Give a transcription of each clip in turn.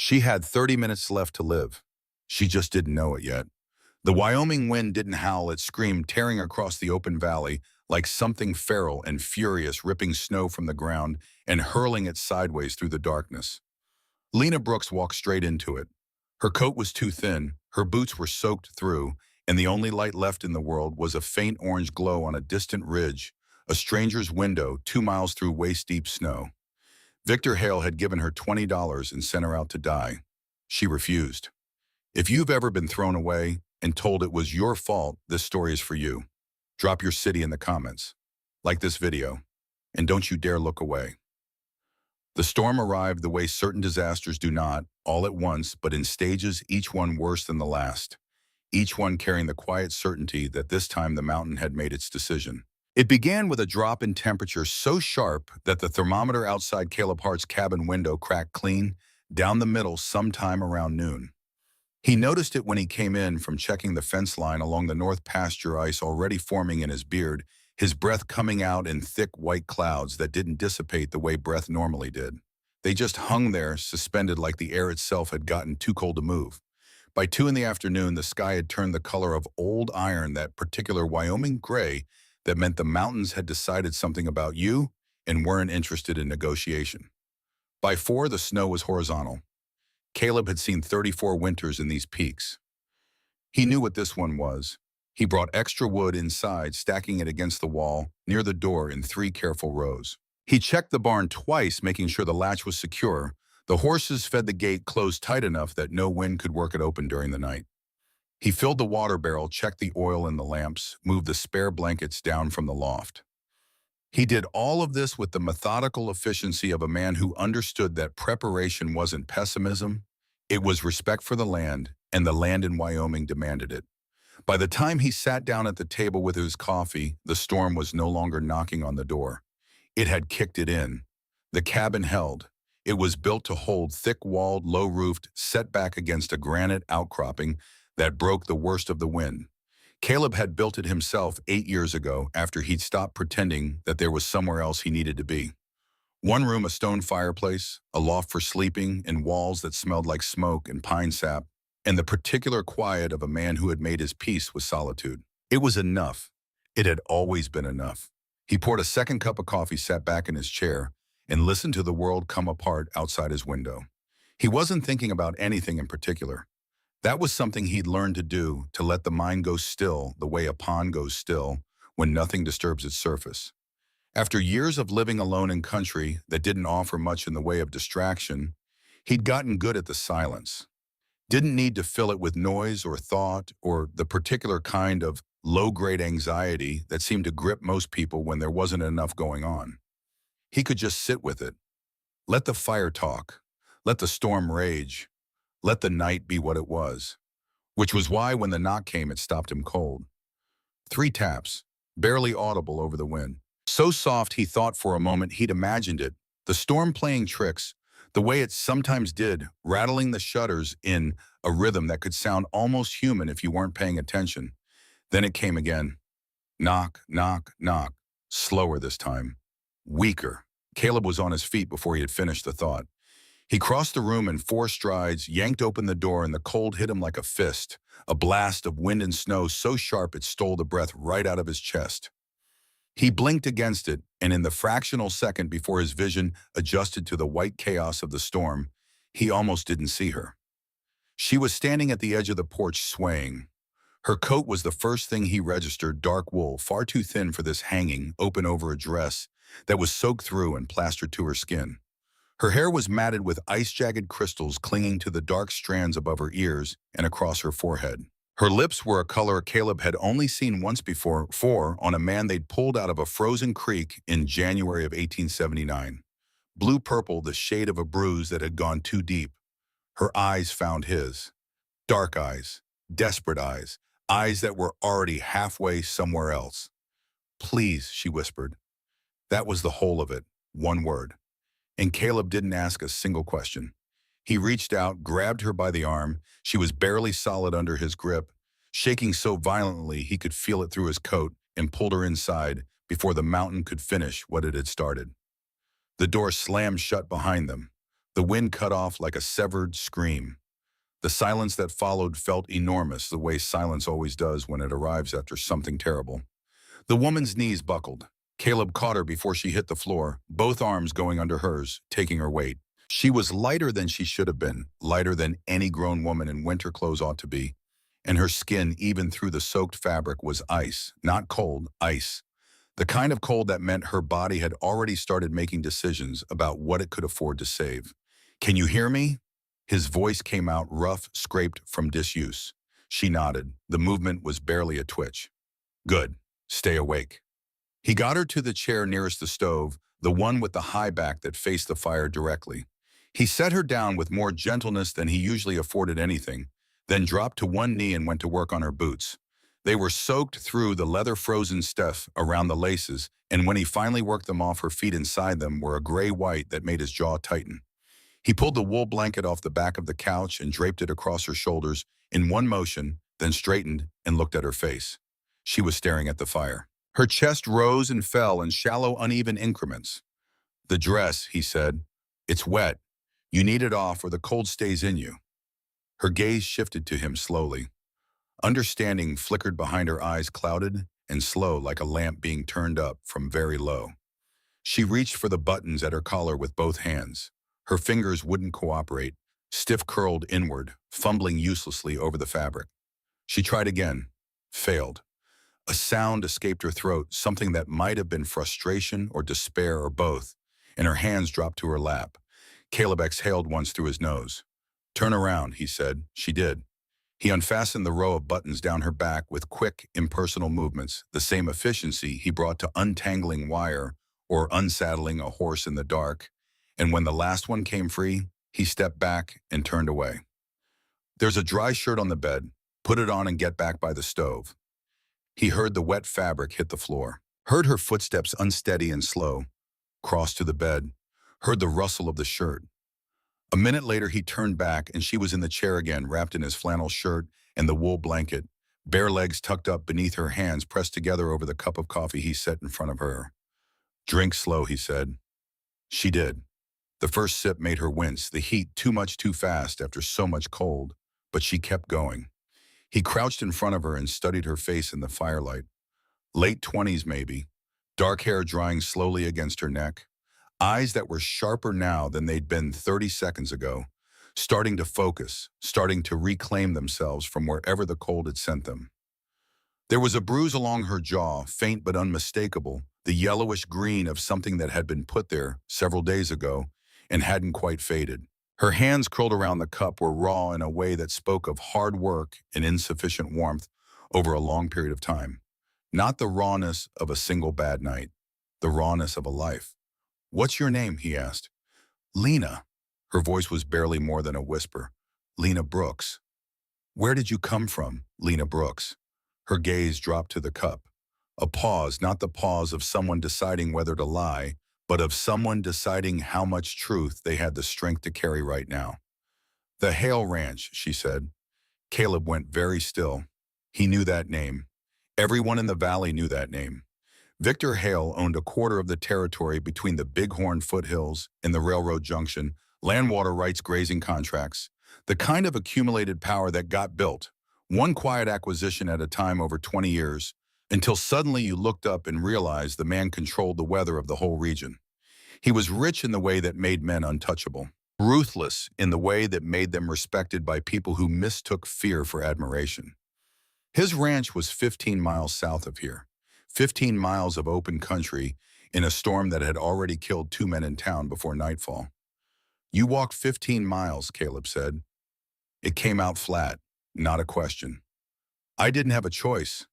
She had 30 minutes left to live. She just didn't know it yet. The Wyoming wind didn't howl, it screamed, tearing across the open valley like something feral and furious, ripping snow from the ground and hurling it sideways through the darkness. Lena Brooks walked straight into it. Her coat was too thin, her boots were soaked through, and the only light left in the world was a faint orange glow on a distant ridge, a stranger's window 2 miles through waist-deep snow. Victor Hale had given her $20 and sent her out to die. She refused. If you've ever been thrown away and told it was your fault, this story is for you. Drop your city in the comments. Like this video, and don't you dare look away. The storm arrived the way certain disasters do not, all at once, but in stages, each one worse than the last. Each one carrying the quiet certainty that this time the mountain had made its decision. It began with a drop in temperature so sharp that the thermometer outside Caleb Hart's cabin window cracked clean down the middle sometime around noon. He noticed it when he came in from checking the fence line along the north pasture, ice already forming in his beard, his breath coming out in thick white clouds that didn't dissipate the way breath normally did. They just hung there, suspended like the air itself had gotten too cold to move. By 2 in the afternoon, the sky had turned the color of old iron, that particular Wyoming gray that meant the mountains had decided something about you and weren't interested in negotiation. By 4, the snow was horizontal. Caleb had seen 34 winters in these peaks. He knew what this one was. He brought extra wood inside, stacking it against the wall near the door in 3 careful rows. He checked the barn twice, making sure the latch was secure. The horses fed the gate closed tight enough that no wind could work it open during the night. He filled the water barrel, checked the oil in the lamps, moved the spare blankets down from the loft. He did all of this with the methodical efficiency of a man who understood that preparation wasn't pessimism, it was respect for the land, and the land in Wyoming demanded it. By the time he sat down at the table with his coffee, the storm was no longer knocking on the door. It had kicked it in. The cabin held. It was built to hold, thick-walled, low-roofed, set back against a granite outcropping that broke the worst of the wind. Caleb had built it himself 8 years ago after he'd stopped pretending that there was somewhere else he needed to be. One room, a stone fireplace, a loft for sleeping, and walls that smelled like smoke and pine sap, and the particular quiet of a man who had made his peace with solitude. It was enough. It had always been enough. He poured a second cup of coffee, sat back in his chair, and listened to the world come apart outside his window. He wasn't thinking about anything in particular. That was something he'd learned to do, to let the mind go still the way a pond goes still when nothing disturbs its surface. After years of living alone in country that didn't offer much in the way of distraction, he'd gotten good at the silence. Didn't need to fill it with noise or thought or the particular kind of low-grade anxiety that seemed to grip most people when there wasn't enough going on. He could just sit with it. Let the fire talk. Let the storm rage. Let the night be what it was. Which was why when the knock came, it stopped him cold. 3 taps, barely audible over the wind. So soft he thought for a moment he'd imagined it, the storm playing tricks, the way it sometimes did, rattling the shutters in a rhythm that could sound almost human if you weren't paying attention. Then it came again. Knock, knock, knock. Slower this time. Weaker. Caleb was on his feet before he had finished the thought. He crossed the room in 4 strides, yanked open the door, and the cold hit him like a fist, a blast of wind and snow so sharp it stole the breath right out of his chest. He blinked against it, and in the fractional second before his vision adjusted to the white chaos of the storm, he almost didn't see her. She was standing at the edge of the porch, swaying. Her coat was the first thing he registered, dark wool, far too thin for this hanging, open over a dress that was soaked through and plastered to her skin. Her hair was matted with ice-jagged crystals clinging to the dark strands above her ears and across her forehead. Her lips were a color Caleb had only seen once before on a man they'd pulled out of a frozen creek in January of 1879. Blue-purple, the shade of a bruise that had gone too deep. Her eyes found his. Dark eyes, desperate eyes, eyes that were already halfway somewhere else. "Please," she whispered. That was the whole of it, one word. And Caleb didn't ask a single question. He reached out, grabbed her by the arm. She was barely solid under his grip, shaking so violently he could feel it through his coat, and pulled her inside before the mountain could finish what it had started. The door slammed shut behind them. The wind cut off like a severed scream. The silence that followed felt enormous, the way silence always does when it arrives after something terrible. The woman's knees buckled. Caleb caught her before she hit the floor, both arms going under hers, taking her weight. She was lighter than she should have been, lighter than any grown woman in winter clothes ought to be. And her skin, even through the soaked fabric, was ice, not cold, ice. The kind of cold that meant her body had already started making decisions about what it could afford to save. "Can you hear me?" His voice came out rough, scraped from disuse. She nodded. The movement was barely a twitch. "Good. Stay awake." He got her to the chair nearest the stove, the one with the high back that faced the fire directly. He set her down with more gentleness than he usually afforded anything, then dropped to one knee and went to work on her boots. They were soaked through the leather-frozen stuff around the laces, and when he finally worked them off, her feet inside them were a gray-white that made his jaw tighten. He pulled the wool blanket off the back of the couch and draped it across her shoulders in one motion, then straightened and looked at her face. She was staring at the fire. Her chest rose and fell in shallow, uneven increments. "The dress," he said. "It's wet. You need it off or the cold stays in you." Her gaze shifted to him slowly. Understanding flickered behind her eyes, clouded and slow like a lamp being turned up from very low. She reached for the buttons at her collar with both hands. Her fingers wouldn't cooperate, stiff-curled inward, fumbling uselessly over the fabric. She tried again, failed. A sound escaped her throat, something that might have been frustration or despair or both, and her hands dropped to her lap. Caleb exhaled once through his nose. "Turn around," he said. She did. He unfastened the row of buttons down her back with quick, impersonal movements, the same efficiency he brought to untangling wire or unsaddling a horse in the dark, and when the last one came free, he stepped back and turned away. "There's a dry shirt on the bed. Put it on and get back by the stove." He heard the wet fabric hit the floor, heard her footsteps unsteady and slow, crossed to the bed, heard the rustle of the shirt. A minute later, he turned back and she was in the chair again, wrapped in his flannel shirt and the wool blanket, bare legs tucked up beneath her hands pressed together over the cup of coffee he set in front of her. "Drink slow," he said. She did. The first sip made her wince, the heat too much too fast after so much cold, but she kept going. He crouched in front of her and studied her face in the firelight. Late 20s maybe, dark hair drying slowly against her neck, eyes that were sharper now than they'd been 30 seconds ago, starting to focus, starting to reclaim themselves from wherever the cold had sent them. There was a bruise along her jaw, faint but unmistakable, the yellowish green of something that had been put there several days ago and hadn't quite faded. Her hands curled around the cup were raw in a way that spoke of hard work and insufficient warmth over a long period of time. Not the rawness of a single bad night, the rawness of a life. "What's your name?" he asked. "Lena." Her voice was barely more than a whisper. "Lena Brooks." "Where did you come from, Lena Brooks?" Her gaze dropped to the cup. A pause, not the pause of someone deciding whether to lie, but of someone deciding how much truth they had the strength to carry right now. "The Hale Ranch," she said. Caleb went very still. He knew that name. Everyone in the valley knew that name. Victor Hale owned a quarter of the territory between the Bighorn foothills and the railroad junction, land water rights grazing contracts, the kind of accumulated power that got built, one quiet acquisition at a time over 20 years, until suddenly you looked up and realized the man controlled the weather of the whole region. He was rich in the way that made men untouchable, ruthless in the way that made them respected by people who mistook fear for admiration. His ranch was 15 miles south of here, 15 miles of open country in a storm that had already killed 2 men in town before nightfall. "You walked 15 miles, Caleb said. It came out flat, not a question. I didn't have a choice."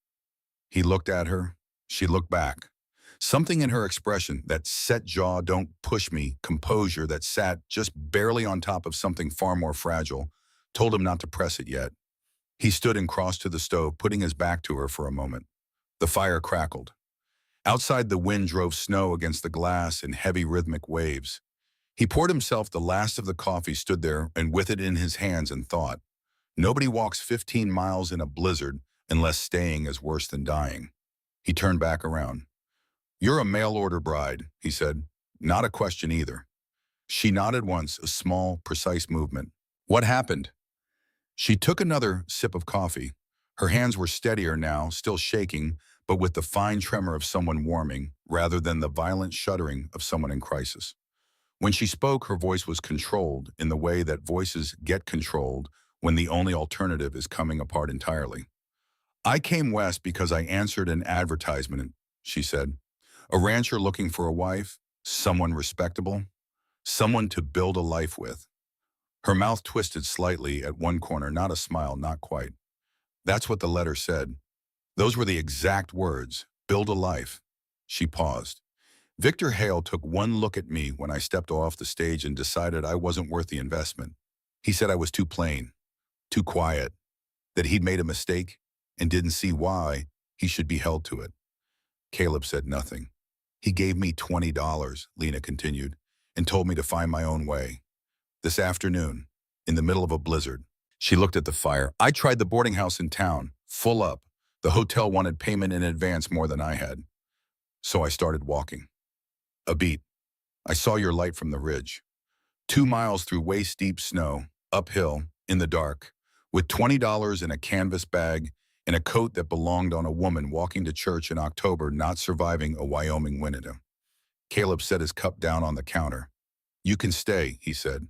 He looked at her. She looked back. Something in her expression, that set jaw, don't push me, composure that sat just barely on top of something far more fragile, told him not to press it yet. He stood and crossed to the stove, putting his back to her for a moment. The fire crackled. Outside, the wind drove snow against the glass in heavy rhythmic waves. He poured himself the last of the coffee, stood there, and with it in his hands and thought. Nobody walks 15 miles in a blizzard unless staying is worse than dying. He turned back around. "You're a mail-order bride," he said. "Not a question either." She nodded once, a small, precise movement. What happened? She took another sip of coffee. Her hands were steadier now, still shaking, but with the fine tremor of someone warming, rather than the violent shuddering of someone in crisis. When she spoke, her voice was controlled in the way that voices get controlled when the only alternative is coming apart entirely. I came west because I answered an advertisement, she said. A rancher looking for a wife, someone respectable, someone to build a life with. Her mouth twisted slightly at one corner, not a smile, not quite. That's what the letter said. Those were the exact words, build a life. She paused. Victor Hale took one look at me when I stepped off the stage and decided I wasn't worth the investment. He said I was too plain, too quiet, that he'd made a mistake and didn't see why he should be held to it. Caleb said nothing. He gave me $20, Lena continued, and told me to find my own way. This afternoon, in the middle of a blizzard. She looked at the fire. I tried the boarding house in town, full up. The hotel wanted payment in advance more than I had. So I started walking. A beat. I saw your light from the ridge. 2 miles through waist-deep snow, uphill, in the dark, with $20 in a canvas bag and a coat that belonged on a woman walking to church in October, not surviving a Wyoming winter. Caleb set his cup down on the counter. You can stay, he said.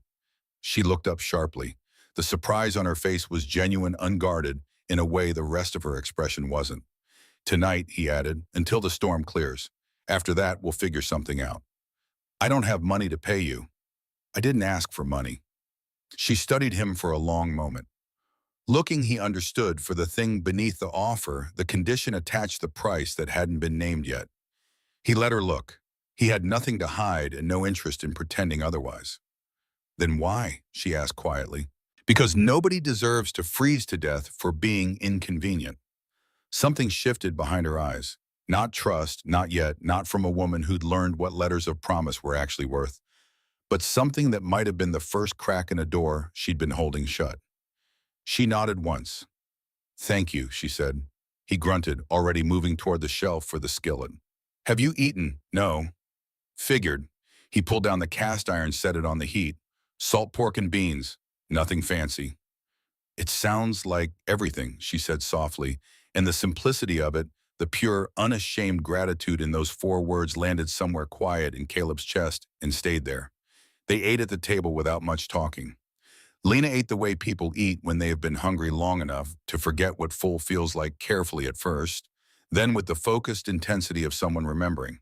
She looked up sharply. The surprise on her face was genuine, unguarded, in a way the rest of her expression wasn't. Tonight, he added, until the storm clears. After that, we'll figure something out. I don't have money to pay you. I didn't ask for money. She studied him for a long moment. Looking, he understood, for the thing beneath the offer, the condition attached the price that hadn't been named yet. He let her look. He had nothing to hide and no interest in pretending otherwise. Then why? She asked quietly. Because nobody deserves to freeze to death for being inconvenient. Something shifted behind her eyes. Not trust, not yet, not from a woman who'd learned what letters of promise were actually worth, but something that might have been the first crack in a door she'd been holding shut. She nodded once. Thank you, she said. He grunted, already moving toward the shelf for the skillet. Have you eaten? No. Figured. He pulled down the cast iron, set it on the heat. Salt pork and beans. Nothing fancy. It sounds like everything, she said softly, and the simplicity of it, the pure, unashamed gratitude in those 4 words landed somewhere quiet in Caleb's chest and stayed there. They ate at the table without much talking. Lena ate the way people eat when they have been hungry long enough to forget what full feels like, carefully at first, then with the focused intensity of someone remembering.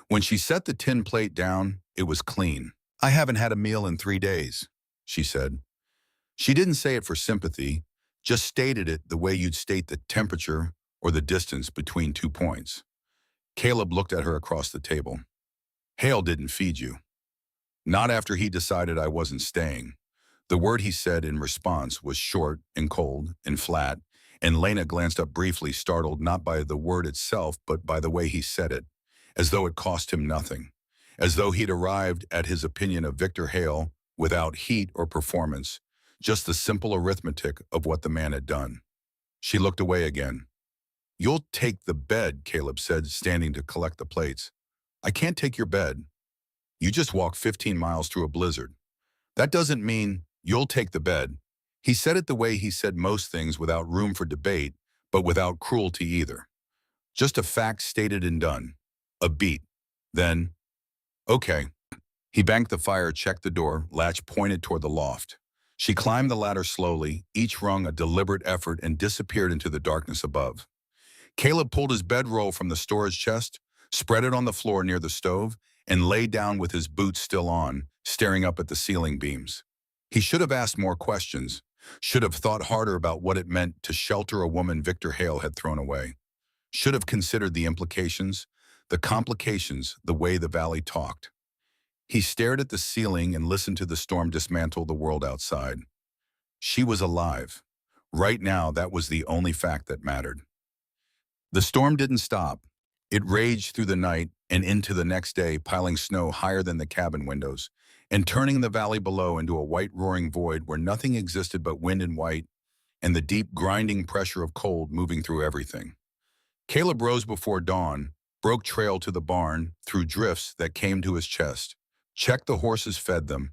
When she set the tin plate down, it was clean. I haven't had a meal in 3 days, she said. She didn't say it for sympathy, just stated it the way you'd state the temperature or the distance between 2 points. Caleb looked at her across the table. Hale didn't feed you. Not after he decided I wasn't staying. The word he said in response was short and cold and flat, and Lena glanced up briefly, startled not by the word itself, but by the way he said it, as though it cost him nothing, as though he'd arrived at his opinion of Victor Hale without heat or performance, just the simple arithmetic of what the man had done. She looked away again. You'll take the bed, Caleb said, standing to collect the plates. I can't take your bed. You just walked 15 miles through a blizzard. That doesn't mean you'll take the bed. He said it the way he said most things, without room for debate, but without cruelty either. Just a fact stated and done. A beat. Then, okay. He banked the fire, checked the door, latch pointed toward the loft. She climbed the ladder slowly, each rung a deliberate effort, and disappeared into the darkness above. Caleb pulled his bedroll from the storage chest, spread it on the floor near the stove, and lay down with his boots still on, staring up at the ceiling beams. He should have asked more questions, should have thought harder about what it meant to shelter a woman Victor Hale had thrown away, should have considered the implications, the complications, the way the valley talked. He stared at the ceiling and listened to the storm dismantle the world outside. She was alive. Right now, that was the only fact that mattered. The storm didn't stop. It raged through the night and into the next day, piling snow higher than the cabin windows and turning the valley below into a white roaring void where nothing existed but wind and white and the deep grinding pressure of cold moving through everything. Caleb rose before dawn, broke trail to the barn through drifts that came to his chest, checked the horses, fed them,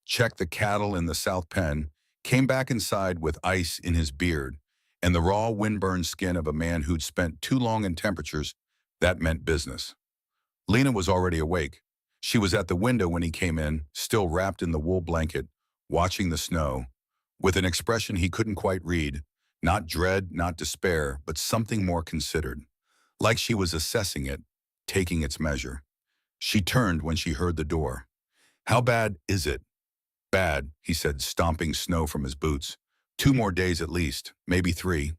checked the cattle in the south pen, came back inside with ice in his beard and the raw windburned skin of a man who'd spent too long in temperatures that meant business. Lena was already awake. She was at the window when he came in, still wrapped in the wool blanket, watching the snow, with an expression he couldn't quite read, not dread, not despair, but something more considered, like she was assessing it, taking its measure. She turned when she heard the door. "How bad is it?" "Bad," he said, stomping snow from his boots. "2 more days at least, maybe 3.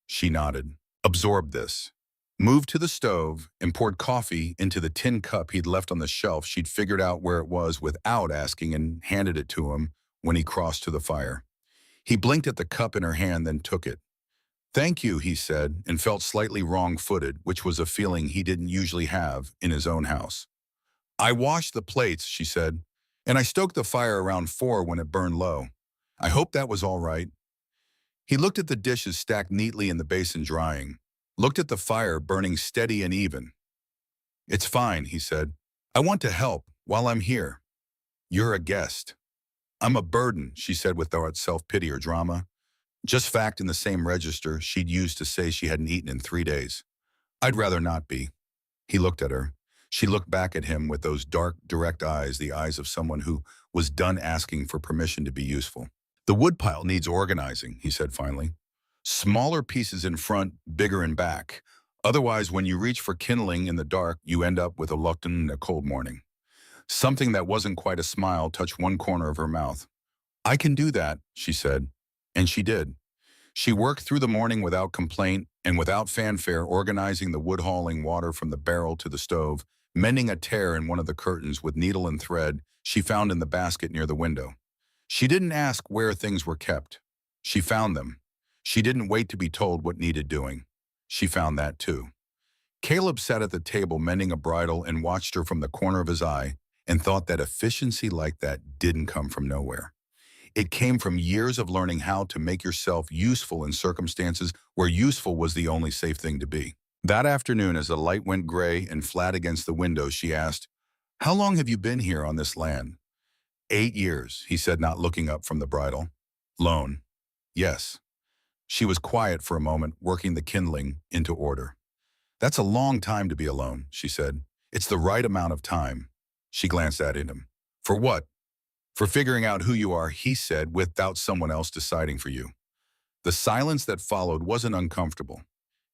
She nodded. Absorbed this. Moved to the stove and poured coffee into the tin cup he'd left on the shelf. She'd figured out where it was without asking and handed it to him when he crossed to the fire. He blinked at the cup in her hand, then took it. "Thank you," he said, and felt slightly wrong-footed, which was a feeling he didn't usually have in his own house. "I washed the plates," she said, "and I stoked the fire around 4 when it burned low. I hope that was all right." He looked at the dishes stacked neatly in the basin drying, looked at the fire burning steady and even. "It's fine," he said. "I want to help while I'm here. You're a guest." "I'm a burden," she said without self-pity or drama. Just fact in the same register she'd used to say she hadn't eaten in 3 days. "I'd rather not be." He looked at her. She looked back at him with those dark, direct eyes, the eyes of someone who was done asking for permission to be useful. "The woodpile needs organizing," he said finally. "Smaller pieces in front, bigger in back. Otherwise, when you reach for kindling in the dark, you end up with a lectern in a cold morning." Something that wasn't quite a smile touched one corner of her mouth. "I can do that," she said. And she did. She worked through the morning without complaint and without fanfare, organizing the wood, hauling water from the barrel to the stove, mending a tear in one of the curtains with needle and thread she found in the basket near the window. She didn't ask where things were kept. She found them. She didn't wait to be told what needed doing. She found that too. Caleb sat at the table mending a bridle and watched her from the corner of his eye and thought that efficiency like that didn't come from nowhere. It came from years of learning how to make yourself useful in circumstances where useful was the only safe thing to be. That afternoon, as the light went gray and flat against the window, she asked, "How long have you been here on this land?" 8 years, he said, not looking up from the bridle. "Lone?" "Yes." She was quiet for a moment, working the kindling into order. "That's a long time to be alone," she said. "It's the right amount of time." She glanced at him. "For what?" "For figuring out who you are," he said, "without someone else deciding for you." The silence that followed wasn't uncomfortable.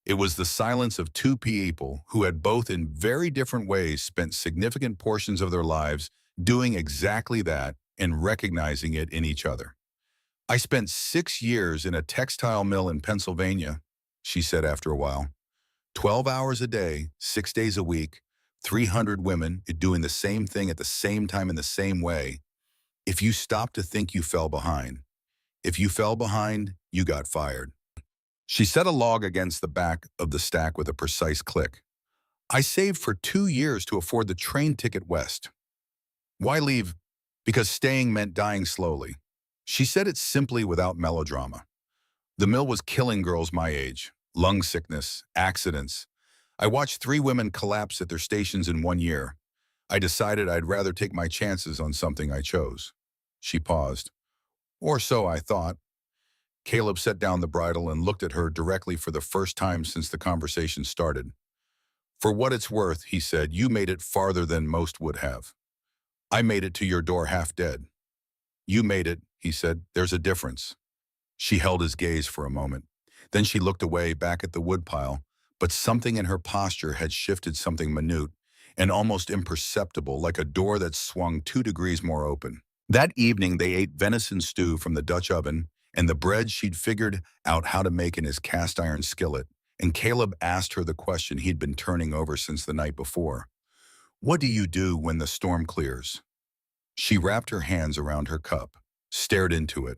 It was the silence of two people who had both in very different ways spent significant portions of their lives doing exactly that and recognizing it in each other. "I spent 6 years in a textile mill in Pennsylvania," she said after a while. 12 hours a day, 6 days a week, 300 women doing the same thing at the same time in the same way. If you stopped to think, you fell behind. If you fell behind, you got fired. She set a log against the back of the stack with a precise click. "I saved for 2 years to afford the train ticket west." "Why leave?" "Because staying meant dying slowly." She said it simply without melodrama. "The mill was killing girls my age. Lung sickness, accidents. I watched 3 women collapse at their stations in 1 year. I decided I'd rather take my chances on something I chose." She paused. "Or so I thought." Caleb set down the bridle and looked at her directly for the first time since the conversation started. "For what it's worth," he said, "you made it farther than most would have. I made it to your door half dead." "You made it," he said. "There's a difference." She held his gaze for a moment. Then she looked away, back at the woodpile, but something in her posture had shifted, something minute and almost imperceptible, like a door that swung 2 degrees more open. That evening, they ate venison stew from the Dutch oven and the bread she'd figured out how to make in his cast iron skillet, and Caleb asked her the question he'd been turning over since the night before. "What do you do when the storm clears?" She wrapped her hands around her cup, stared into it.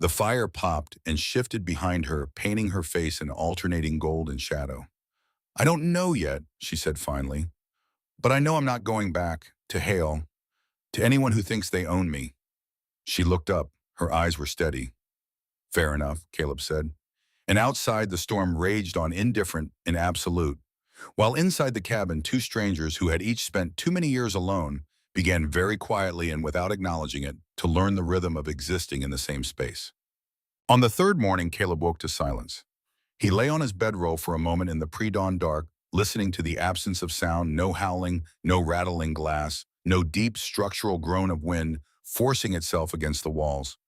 The fire popped and shifted behind her, painting her face in alternating gold and shadow. "I don't know yet," she said finally, "but I know I'm not going back to Hale, to anyone who thinks they own me." She looked up. Her eyes were steady. "Fair enough," Caleb said. And outside, the storm raged on, indifferent and absolute, while inside the cabin, 2 strangers who had each spent too many years alone began very quietly and without acknowledging it to learn the rhythm of existing in the same space. On the third morning, Caleb woke to silence. He lay on his bedroll for a moment in the pre-dawn dark, listening to the absence of sound, no howling, no rattling glass, no deep structural groan of wind forcing itself against the walls.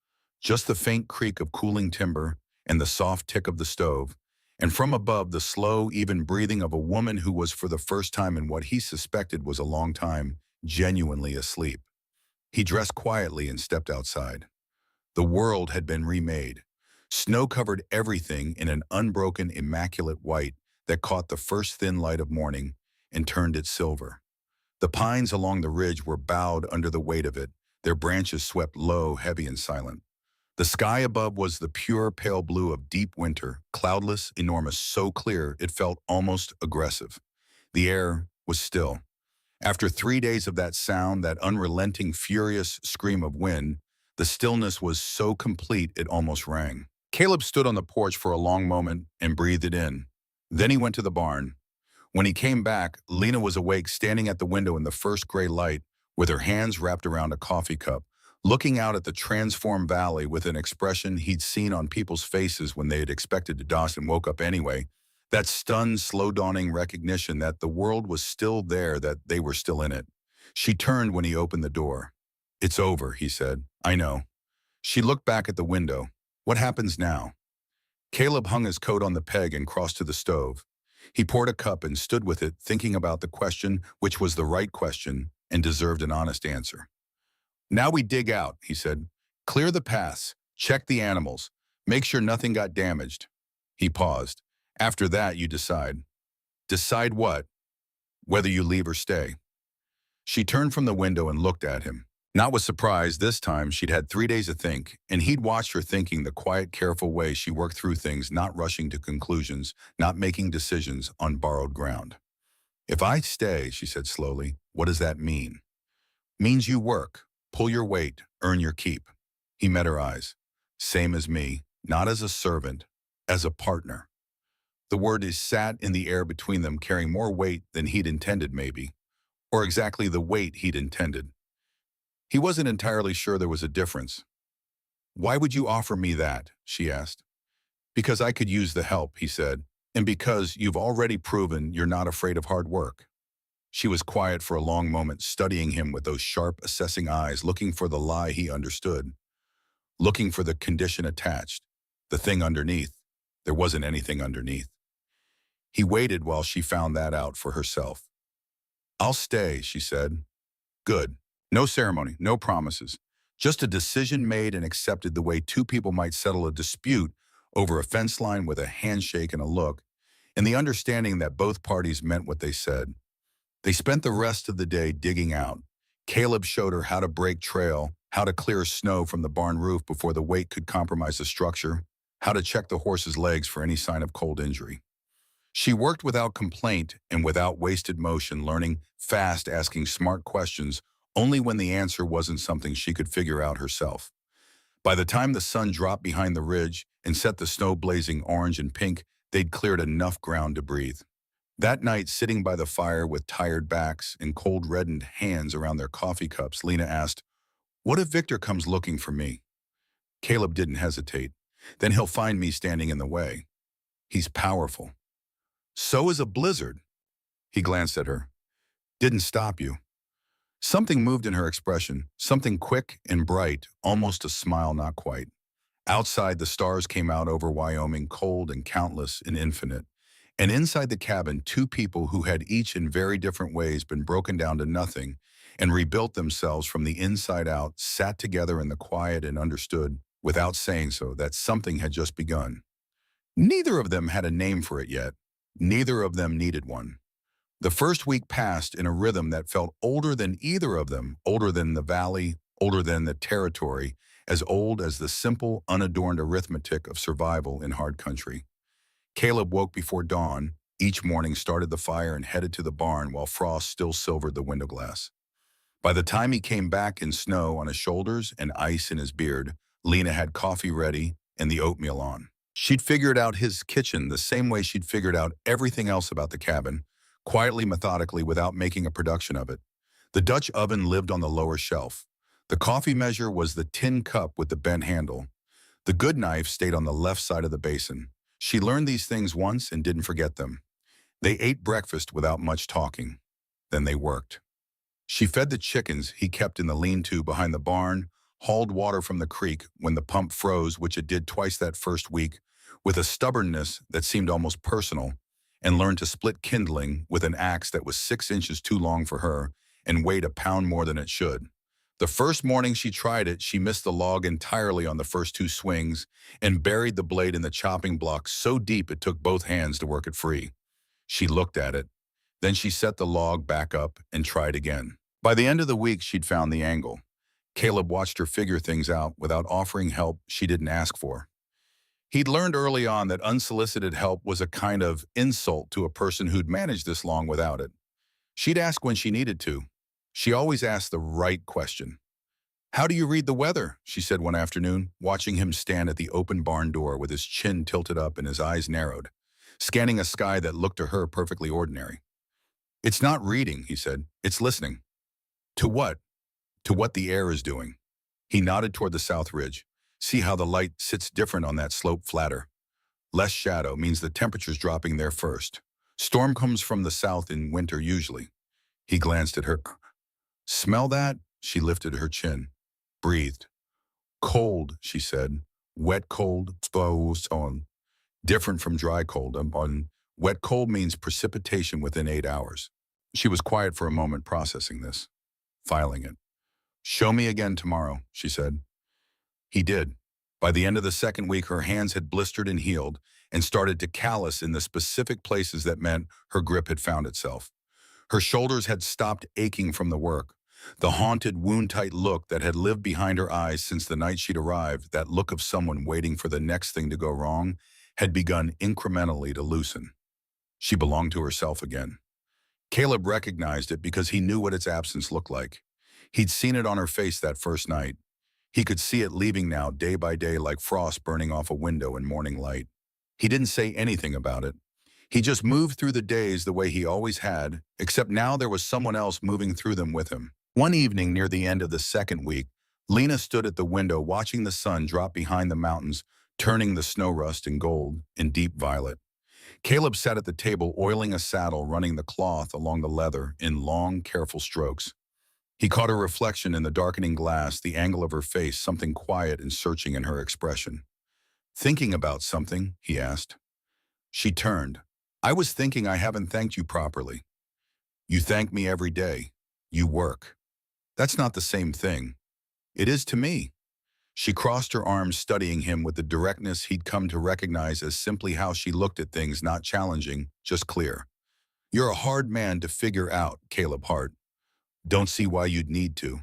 Just the faint creak of cooling timber and the soft tick of the stove, and from above the slow, even breathing of a woman who was for the first time in what he suspected was a long time, genuinely asleep. He dressed quietly and stepped outside. The world had been remade. Snow covered everything in an unbroken, immaculate white that caught the first thin light of morning and turned it silver. The pines along the ridge were bowed under the weight of it, their branches swept low, heavy and silent. The sky above was the pure, pale blue of deep winter, cloudless, enormous, so clear it felt almost aggressive. The air was still. After 3 days of that sound, that unrelenting, furious scream of wind, the stillness was so complete it almost rang. Caleb stood on the porch for a long moment and breathed it in. Then he went to the barn. When he came back, Lena was awake, standing at the window in the first gray light, with her hands wrapped around a coffee cup, looking out at the transformed valley with an expression he'd seen on people's faces when they had expected to doss and woke up anyway. That stunned, slow-dawning recognition that the world was still there, that they were still in it. She turned when he opened the door. "It's over," he said. "I know." She looked back at the window. "What happens now?" Caleb hung his coat on the peg and crossed to the stove. He poured a cup and stood with it, thinking about the question, which was the right question and deserved an honest answer. "Now we dig out," he said. "Clear the paths, check the animals, make sure nothing got damaged." He paused. "After that, you decide." "Decide what?" "Whether you leave or stay." She turned from the window and looked at him. Not with surprise, this time she'd had 3 days to think, and he'd watched her thinking, the quiet, careful way she worked through things, not rushing to conclusions, not making decisions on borrowed ground. "If I stay," she said slowly, "what does that mean?" "Means you work, pull your weight, earn your keep." He met her eyes. "Same as me, not as a servant, as a partner." The word is sat in the air between them, carrying more weight than he'd intended maybe, or exactly the weight he'd intended. He wasn't entirely sure there was a difference. "Why would you offer me that?" she asked. "Because I could use the help," he said, "and because you've already proven you're not afraid of hard work." She was quiet for a long moment, studying him with those sharp, assessing eyes, looking for the lie he understood, looking for the condition attached, the thing underneath. There wasn't anything underneath. He waited while she found that out for herself. "I'll stay," she said. "Good. No ceremony, no promises. Just a decision made and accepted the way two people might settle a dispute over a fence line, with a handshake and a look, and the understanding that both parties meant what they said." They spent the rest of the day digging out. Caleb showed her how to break trail, how to clear snow from the barn roof before the weight could compromise the structure, how to check the horse's legs for any sign of cold injury. She worked without complaint and without wasted motion, learning fast, asking smart questions only when the answer wasn't something she could figure out herself. By the time the sun dropped behind the ridge and set the snow blazing orange and pink, they'd cleared enough ground to breathe. That night, sitting by the fire with tired backs and cold reddened hands around their coffee cups, Lena asked, "What if Victor comes looking for me?" Caleb didn't hesitate. "Then he'll find me standing in the way. He's powerful." "So is a blizzard." He glanced at her. "Didn't stop you." Something moved in her expression, something quick and bright, almost a smile, not quite. Outside, the stars came out over Wyoming, cold and countless and infinite. And inside the cabin, two people who had each in very different ways been broken down to nothing and rebuilt themselves from the inside out, sat together in the quiet and understood, without saying so, that something had just begun. Neither of them had a name for it yet. Neither of them needed one. The first week passed in a rhythm that felt older than either of them, older than the valley, older than the territory, as old as the simple, unadorned arithmetic of survival in hard country. Caleb woke before dawn, each morning, started the fire and headed to the barn while frost still silvered the window glass. By the time he came back in snow on his shoulders and ice in his beard, Lena had coffee ready and the oatmeal on. She'd figured out his kitchen the same way she'd figured out everything else about the cabin, quietly, methodically, without making a production of it. The Dutch oven lived on the lower shelf. The coffee measure was the tin cup with the bent handle. The good knife stayed on the left side of the basin. She learned these things once and didn't forget them. They ate breakfast without much talking. Then they worked. She fed the chickens he kept in the lean-to behind the barn, hauled water from the creek when the pump froze, which it did twice that first week, with a stubbornness that seemed almost personal, and learned to split kindling with an axe that was 6 inches too long for her and weighed a pound more than it should. The first morning she tried it, she missed the log entirely on the first 2 swings and buried the blade in the chopping block so deep it took both hands to work it free. She looked at it. Then she set the log back up and tried again. By the end of the week, she'd found the angle. Caleb watched her figure things out without offering help she didn't ask for. He'd learned early on that unsolicited help was a kind of insult to a person who'd managed this long without it. She'd ask when she needed to. She always asked the right question. "How do you read the weather?" she said one afternoon, watching him stand at the open barn door with his chin tilted up and his eyes narrowed, scanning a sky that looked to her perfectly ordinary. "It's not reading," he said. "It's listening." "To what?" "To what the air is doing." He nodded toward the south ridge. "See how the light sits different on that slope flatter. Less shadow means the temperature's dropping there first. Storm comes from the south in winter usually." He glanced at her. "Smell that?" She lifted her chin. Breathed. "Cold," she said. "Wet cold, on. Different from dry cold. Wet cold means precipitation within 8 hours. She was quiet for a moment, processing this, filing it. "Show me again tomorrow," she said. He did. By the end of the second week, her hands had blistered and healed and started to callous in the specific places that meant her grip had found itself. Her shoulders had stopped aching from the work. The haunted, wound-tight look that had lived behind her eyes since the night she'd arrived, that look of someone waiting for the next thing to go wrong, had begun incrementally to loosen. She belonged to herself again. Caleb recognized it because he knew what its absence looked like. He'd seen it on her face that first night. He could see it leaving now day by day like frost burning off a window in morning light. He didn't say anything about it. He just moved through the days the way he always had, except now there was someone else moving through them with him. One evening near the end of the second week, Lena stood at the window watching the sun drop behind the mountains, turning the snow rust in gold and deep violet. Caleb sat at the table oiling a saddle, running the cloth along the leather in long, careful strokes. He caught her reflection in the darkening glass, the angle of her face, something quiet and searching in her expression. "Thinking about something?" he asked. She turned. "I was thinking I haven't thanked you properly." "You thank me every day. You work." "That's not the same thing." "It is to me." She crossed her arms, studying him with the directness he'd come to recognize as simply how she looked at things, not challenging, just clear. "You're a hard man to figure out, Caleb Hart. Don't see why you'd need to.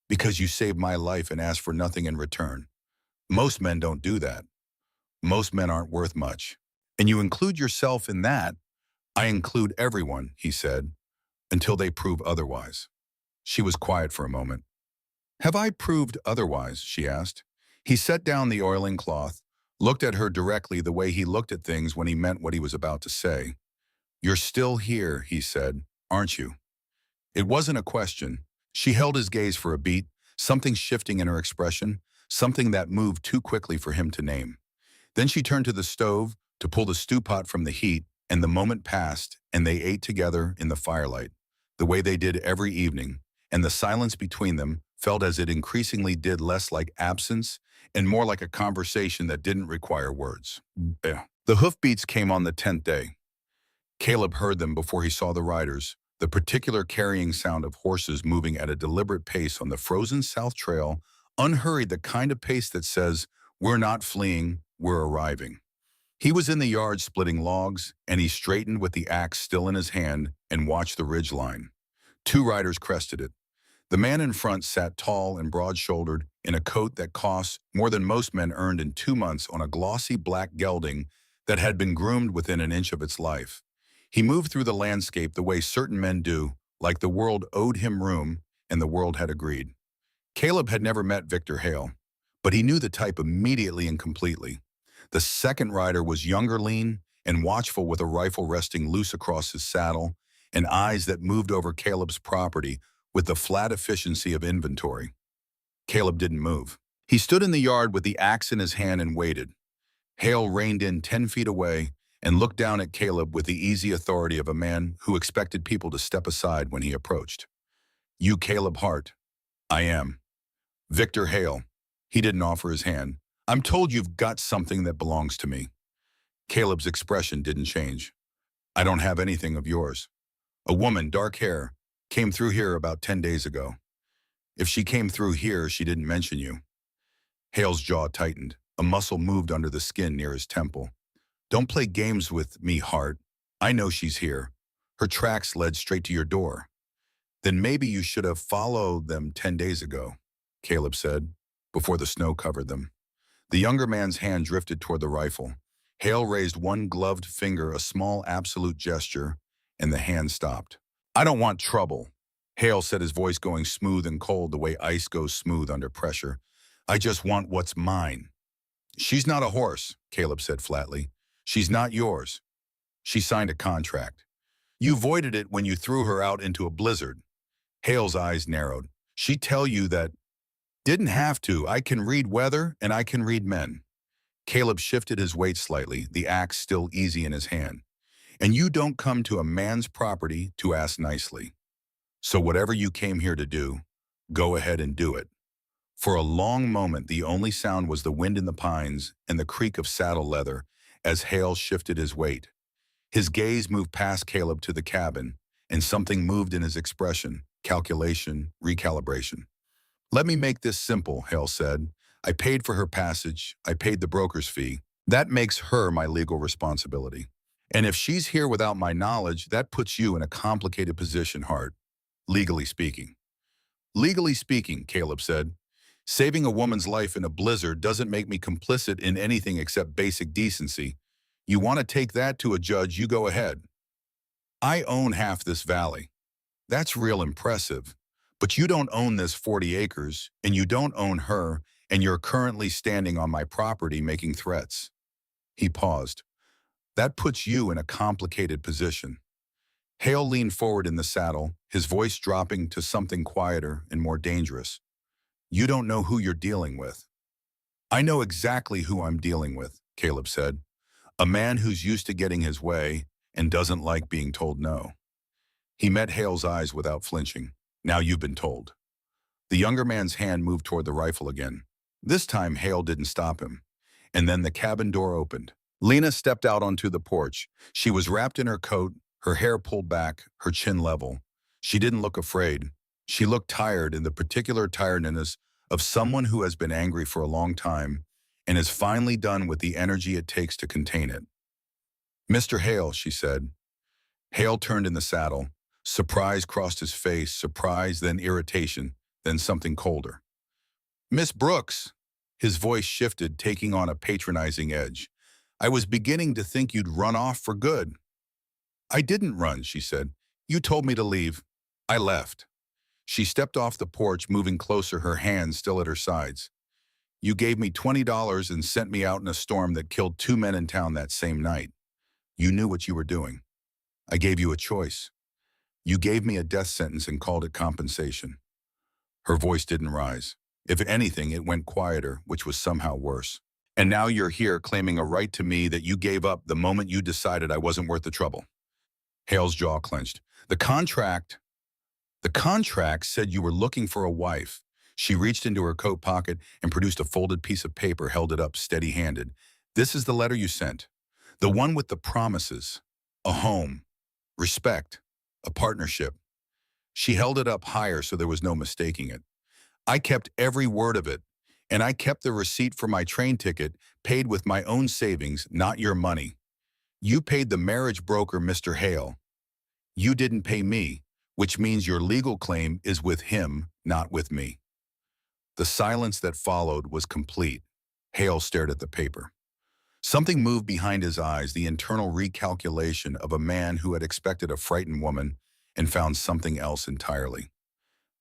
Because you saved my life and asked for nothing in return. Most men don't do that. Most men aren't worth much. And you include yourself in that." "I include everyone," he said, "until they prove otherwise." She was quiet for a moment. "Have I proved otherwise?" she asked. He set down the oiling cloth, looked at her directly the way he looked at things when he meant what he was about to say. "You're still here," he said, "aren't you?" It wasn't a question. She held his gaze for a beat, something shifting in her expression, something that moved too quickly for him to name. Then she turned to the stove to pull the stew pot from the heat, and the moment passed, and they ate together in the firelight, the way they did every evening, and the silence between them felt as it increasingly did less like absence and more like a conversation that didn't require words. The hoofbeats came on the 10th day. Caleb heard them before he saw the riders, the particular carrying sound of horses moving at a deliberate pace on the frozen South Trail, unhurried, the kind of pace that says, "We're not fleeing, we're arriving." He was in the yard splitting logs, and he straightened with the axe still in his hand and watched the ridge line. 2 riders crested it. The man in front sat tall and broad-shouldered in a coat that cost more than most men earned in 2 months on a glossy black gelding that had been groomed within an inch of its life. He moved through the landscape the way certain men do, like the world owed him room and the world had agreed. Caleb had never met Victor Hale, but he knew the type immediately and completely. The second rider was younger, lean, and watchful, with a rifle resting loose across his saddle and eyes that moved over Caleb's property with the flat efficiency of inventory. Caleb didn't move. He stood in the yard with the axe in his hand and waited. Hale reined in 10 feet away and looked down at Caleb with the easy authority of a man who expected people to step aside when he approached. "You Caleb Hart?" "I am." "Victor Hale." He didn't offer his hand. "I'm told you've got something that belongs to me." Caleb's expression didn't change. "I don't have anything of yours. A woman, dark hair, came through here about 10 days ago. If she came through here, she didn't mention you." Hale's jaw tightened. A muscle moved under the skin near his temple. "Don't play games with me, Hart. I know she's here. Her tracks led straight to your door." "Then maybe you should have followed them 10 days ago," Caleb said, before the snow covered them. The younger man's hand drifted toward the rifle. Hale raised one gloved finger, a small absolute gesture, and the hand stopped. "I don't want trouble," Hale said, his voice going smooth and cold the way ice goes smooth under pressure. "I just want what's mine." "She's not a horse," Caleb said flatly. "She's not yours. She signed a contract. You voided it when you threw her out into a blizzard." Hale's eyes narrowed. "She tell you that?" "Didn't have to. I can read weather and I can read men." Caleb shifted his weight slightly, the axe still easy in his hand. "And you don't come to a man's property to ask nicely. So whatever you came here to do, go ahead and do it." For a long moment, the only sound was the wind in the pines and the creak of saddle leather as Hale shifted his weight. His gaze moved past Caleb to the cabin, and something moved in his expression, calculation, recalibration. "Let me make this simple," Hale said. "I paid for her passage. I paid the broker's fee. That makes her my legal responsibility. And if she's here without my knowledge, that puts you in a complicated position, Hart, legally speaking." "Legally speaking," Caleb said. "Saving a woman's life in a blizzard doesn't make me complicit in anything except basic decency. You want to take that to a judge, you go ahead. I own half this valley. That's real impressive. But you don't own this 40 acres, and you don't own her, and you're currently standing on my property making threats." He paused. "That puts you in a complicated position." Hale leaned forward in the saddle, his voice dropping to something quieter and more dangerous. "You don't know who you're dealing with." "I know exactly who I'm dealing with," Caleb said. "A man who's used to getting his way and doesn't like being told no." He met Hale's eyes without flinching. "Now you've been told." The younger man's hand moved toward the rifle again. This time, Hale didn't stop him. And then the cabin door opened. Lena stepped out onto the porch. She was wrapped in her coat, her hair pulled back, her chin level. She didn't look afraid. She looked tired, in the particular tiredness of someone who has been angry for a long time and is finally done with the energy it takes to contain it. "Mr. Hale," she said. Hale turned in the saddle. Surprise crossed his face, surprise, then irritation, then something colder. "Miss Brooks." His voice shifted, taking on a patronizing edge. "I was beginning to think you'd run off for good." "I didn't run," she said. "You told me to leave. I left." She stepped off the porch, moving closer, her hands still at her sides. "You gave me $20 and sent me out in a storm that killed 2 men in town that same night. You knew what you were doing. I gave you a choice. You gave me a death sentence and called it compensation." Her voice didn't rise. If anything, it went quieter, which was somehow worse. "And now you're here claiming a right to me that you gave up the moment you decided I wasn't worth the trouble." Hale's jaw clenched. The contract said you were looking for a wife." She reached into her coat pocket and produced a folded piece of paper, held it up steady-handed. "This is the letter you sent. The one with the promises. A home. Respect. A partnership." She held it up higher so there was no mistaking it. "I kept every word of it, and I kept the receipt for my train ticket, paid with my own savings, not your money. You paid the marriage broker, Mr. Hale. You didn't pay me, which means your legal claim is with him, not with me." The silence that followed was complete. Hale stared at the paper. Something moved behind his eyes, the internal recalculation of a man who had expected a frightened woman and found something else entirely.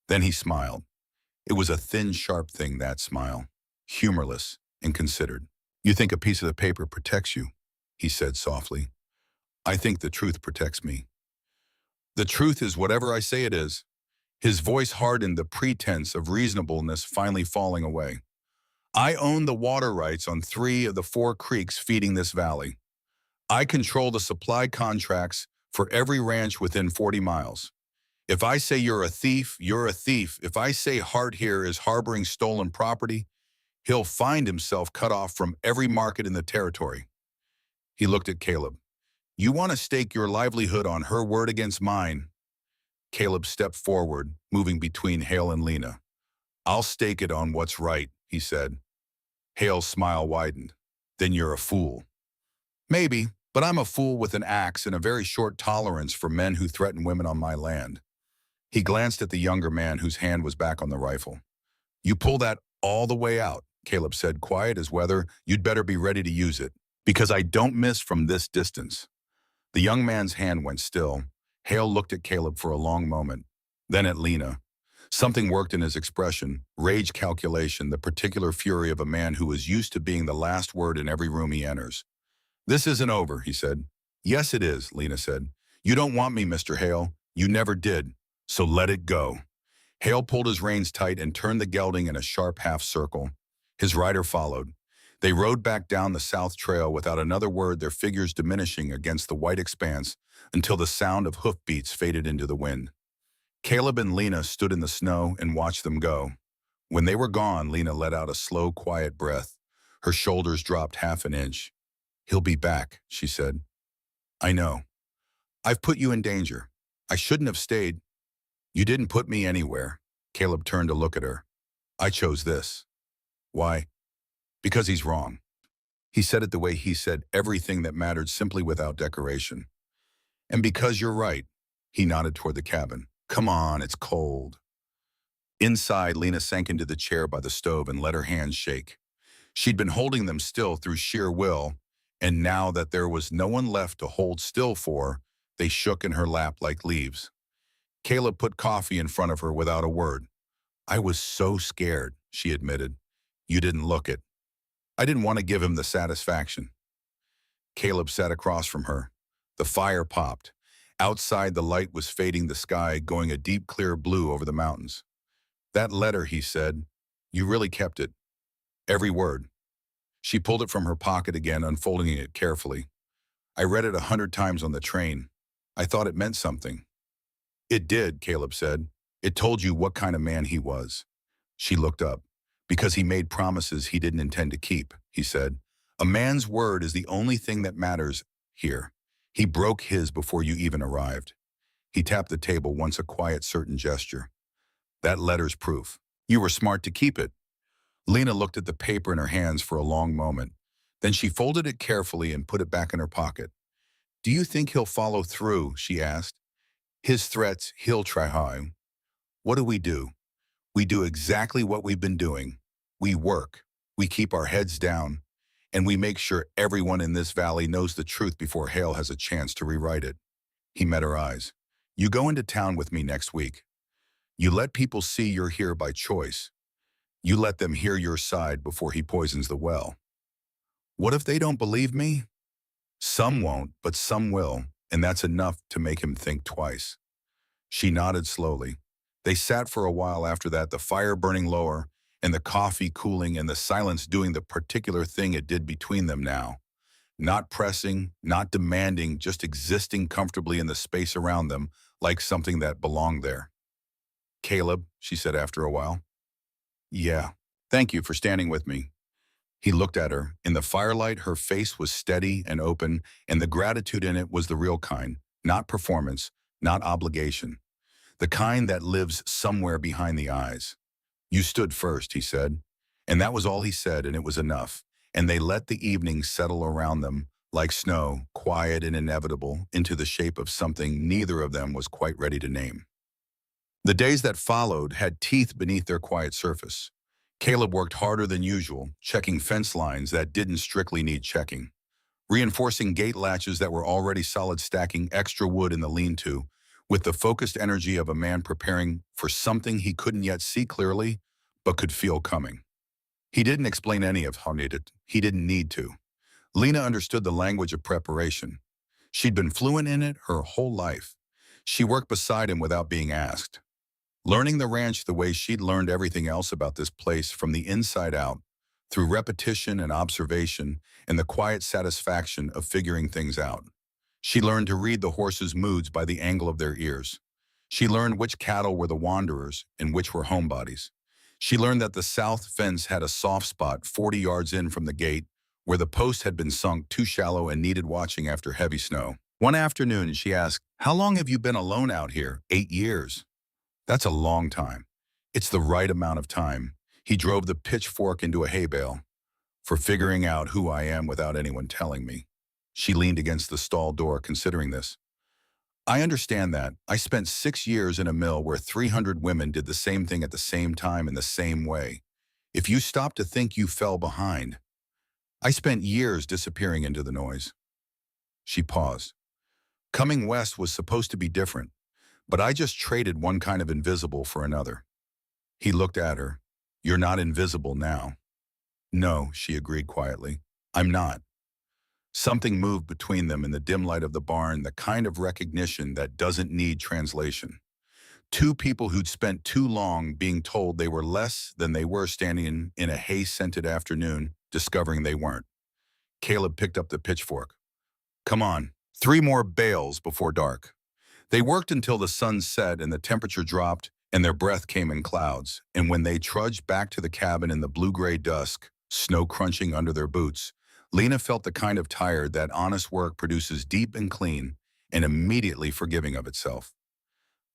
Then he smiled. It was a thin, sharp thing, that smile, humorless and considered. "You think a piece of the paper protects you," he said softly. "I think the truth protects me. The truth is whatever I say it is. His voice hardened, the pretense of reasonableness finally falling away. I own the water rights on 3 of the 4 creeks feeding this valley. I control the supply contracts for every ranch within 40 miles. If I say you're a thief, you're a thief. If I say Hart here is harboring stolen property, he'll find himself cut off from every market in the territory. He looked at Caleb. You want to stake your livelihood on her word against mine? Caleb stepped forward, moving between Hale and Lena. I'll stake it on what's right, he said. Hale's smile widened. Then you're a fool. Maybe, but I'm a fool with an axe and a very short tolerance for men who threaten women on my land. He glanced at the younger man whose hand was back on the rifle. You pull that all the way out, Caleb said, quiet as weather. You'd better be ready to use it, because I don't miss from this distance. The young man's hand went still. Hale looked at Caleb for a long moment, then at Lena. Something worked in his expression, rage, calculation, the particular fury of a man who is used to being the last word in every room he enters. This isn't over, he said. Yes, it is, Lena said. You don't want me, Mr. Hale. You never did. So let it go. Hale pulled his reins tight and turned the gelding in a sharp half circle. His rider followed. They rode back down the south trail without another word, their figures diminishing against the white expanse until the sound of hoofbeats faded into the wind. Caleb and Lena stood in the snow and watched them go. When they were gone, Lena let out a slow, quiet breath. Her shoulders dropped half an inch. He'll be back, she said. I know. I've put you in danger. I shouldn't have stayed. You didn't put me anywhere. Caleb turned to look at her. I chose this. Why? Because he's wrong. He said it the way he said everything that mattered, simply without decoration. And because you're right, he nodded toward the cabin. Come on, it's cold. Inside, Lena sank into the chair by the stove and let her hands shake. She'd been holding them still through sheer will, and now that there was no one left to hold still for, they shook in her lap like leaves. Caleb put coffee in front of her without a word. I was so scared, she admitted. You didn't look it. I didn't want to give him the satisfaction. Caleb sat across from her. The fire popped. Outside, the light was fading the sky, going a deep, clear blue over the mountains. That letter, he said, you really kept it. Every word. She pulled it from her pocket again, unfolding it carefully. I read it 100 times on the train. I thought it meant something. It did, Caleb said. It told you what kind of man he was. She looked up. Because he made promises he didn't intend to keep, he said. A man's word is the only thing that matters here. He broke his before you even arrived. He tapped the table once, a quiet, certain gesture. That letter's proof. You were smart to keep it. Lena looked at the paper in her hands for a long moment. Then she folded it carefully and put it back in her pocket. Do you think he'll follow through, she asked. His threats, he'll try hard. What do? We do exactly what we've been doing. We work, we keep our heads down, and we make sure everyone in this valley knows the truth before Hale has a chance to rewrite it. He met her eyes. You go into town with me next week. You let people see you're here by choice. You let them hear your side before he poisons the well. What if they don't believe me? Some won't, but some will, and that's enough to make him think twice. She nodded slowly. They sat for a while after that, the fire burning lower, and the coffee cooling, and the silence doing the particular thing it did between them now. Not pressing, not demanding, just existing comfortably in the space around them, like something that belonged there. Caleb, she said after a while. Yeah, thank you for standing with me. He looked at her. In the firelight, her face was steady and open, and the gratitude in it was the real kind, not performance, not obligation. The kind that lives somewhere behind the eyes. You stood first, he said. And that was all he said, and it was enough. And they let the evening settle around them, like snow, quiet and inevitable, into the shape of something neither of them was quite ready to name. The days that followed had teeth beneath their quiet surface. Caleb worked harder than usual, checking fence lines that didn't strictly need checking, reinforcing gate latches that were already solid, stacking extra wood in the lean-to, with the focused energy of a man preparing for something he couldn't yet see clearly, but could feel coming. He didn't explain any of how needed. He didn't need to. Lena understood the language of preparation. She'd been fluent in it her whole life. She worked beside him without being asked. learning the ranch the way she'd learned everything else about this place from the inside out, through repetition and observation and the quiet satisfaction of figuring things out. She learned to read the horses' moods by the angle of their ears. She learned which cattle were the wanderers and which were homebodies. She learned that the south fence had a soft spot 40 yards in from the gate, where the post had been sunk too shallow and needed watching after heavy snow. One afternoon, she asked, "How long have you been alone out here?" 8 years. That's a long time. It's the right amount of time. He drove the pitchfork into a hay bale. For figuring out who I am without anyone telling me. She leaned against the stall door, considering this. I understand that. I spent 6 years in a mill where 300 women did the same thing at the same time in the same way. If you stop to think, you fell behind. I spent years disappearing into the noise. She paused. Coming west was supposed to be different, but I just traded one kind of invisible for another. He looked at her. You're not invisible now. No, she agreed quietly. I'm not. Something moved between them in the dim light of the barn, the kind of recognition that doesn't need translation. Two people who'd spent too long being told they were less than they were, standing in a hay-scented afternoon, discovering they weren't. Caleb picked up the pitchfork. Come on, 3 more bales before dark. They worked until the sun set and the temperature dropped and their breath came in clouds, and when they trudged back to the cabin in the blue-gray dusk, snow crunching under their boots, Lena felt the kind of tired that honest work produces, deep and clean, and immediately forgiving of itself.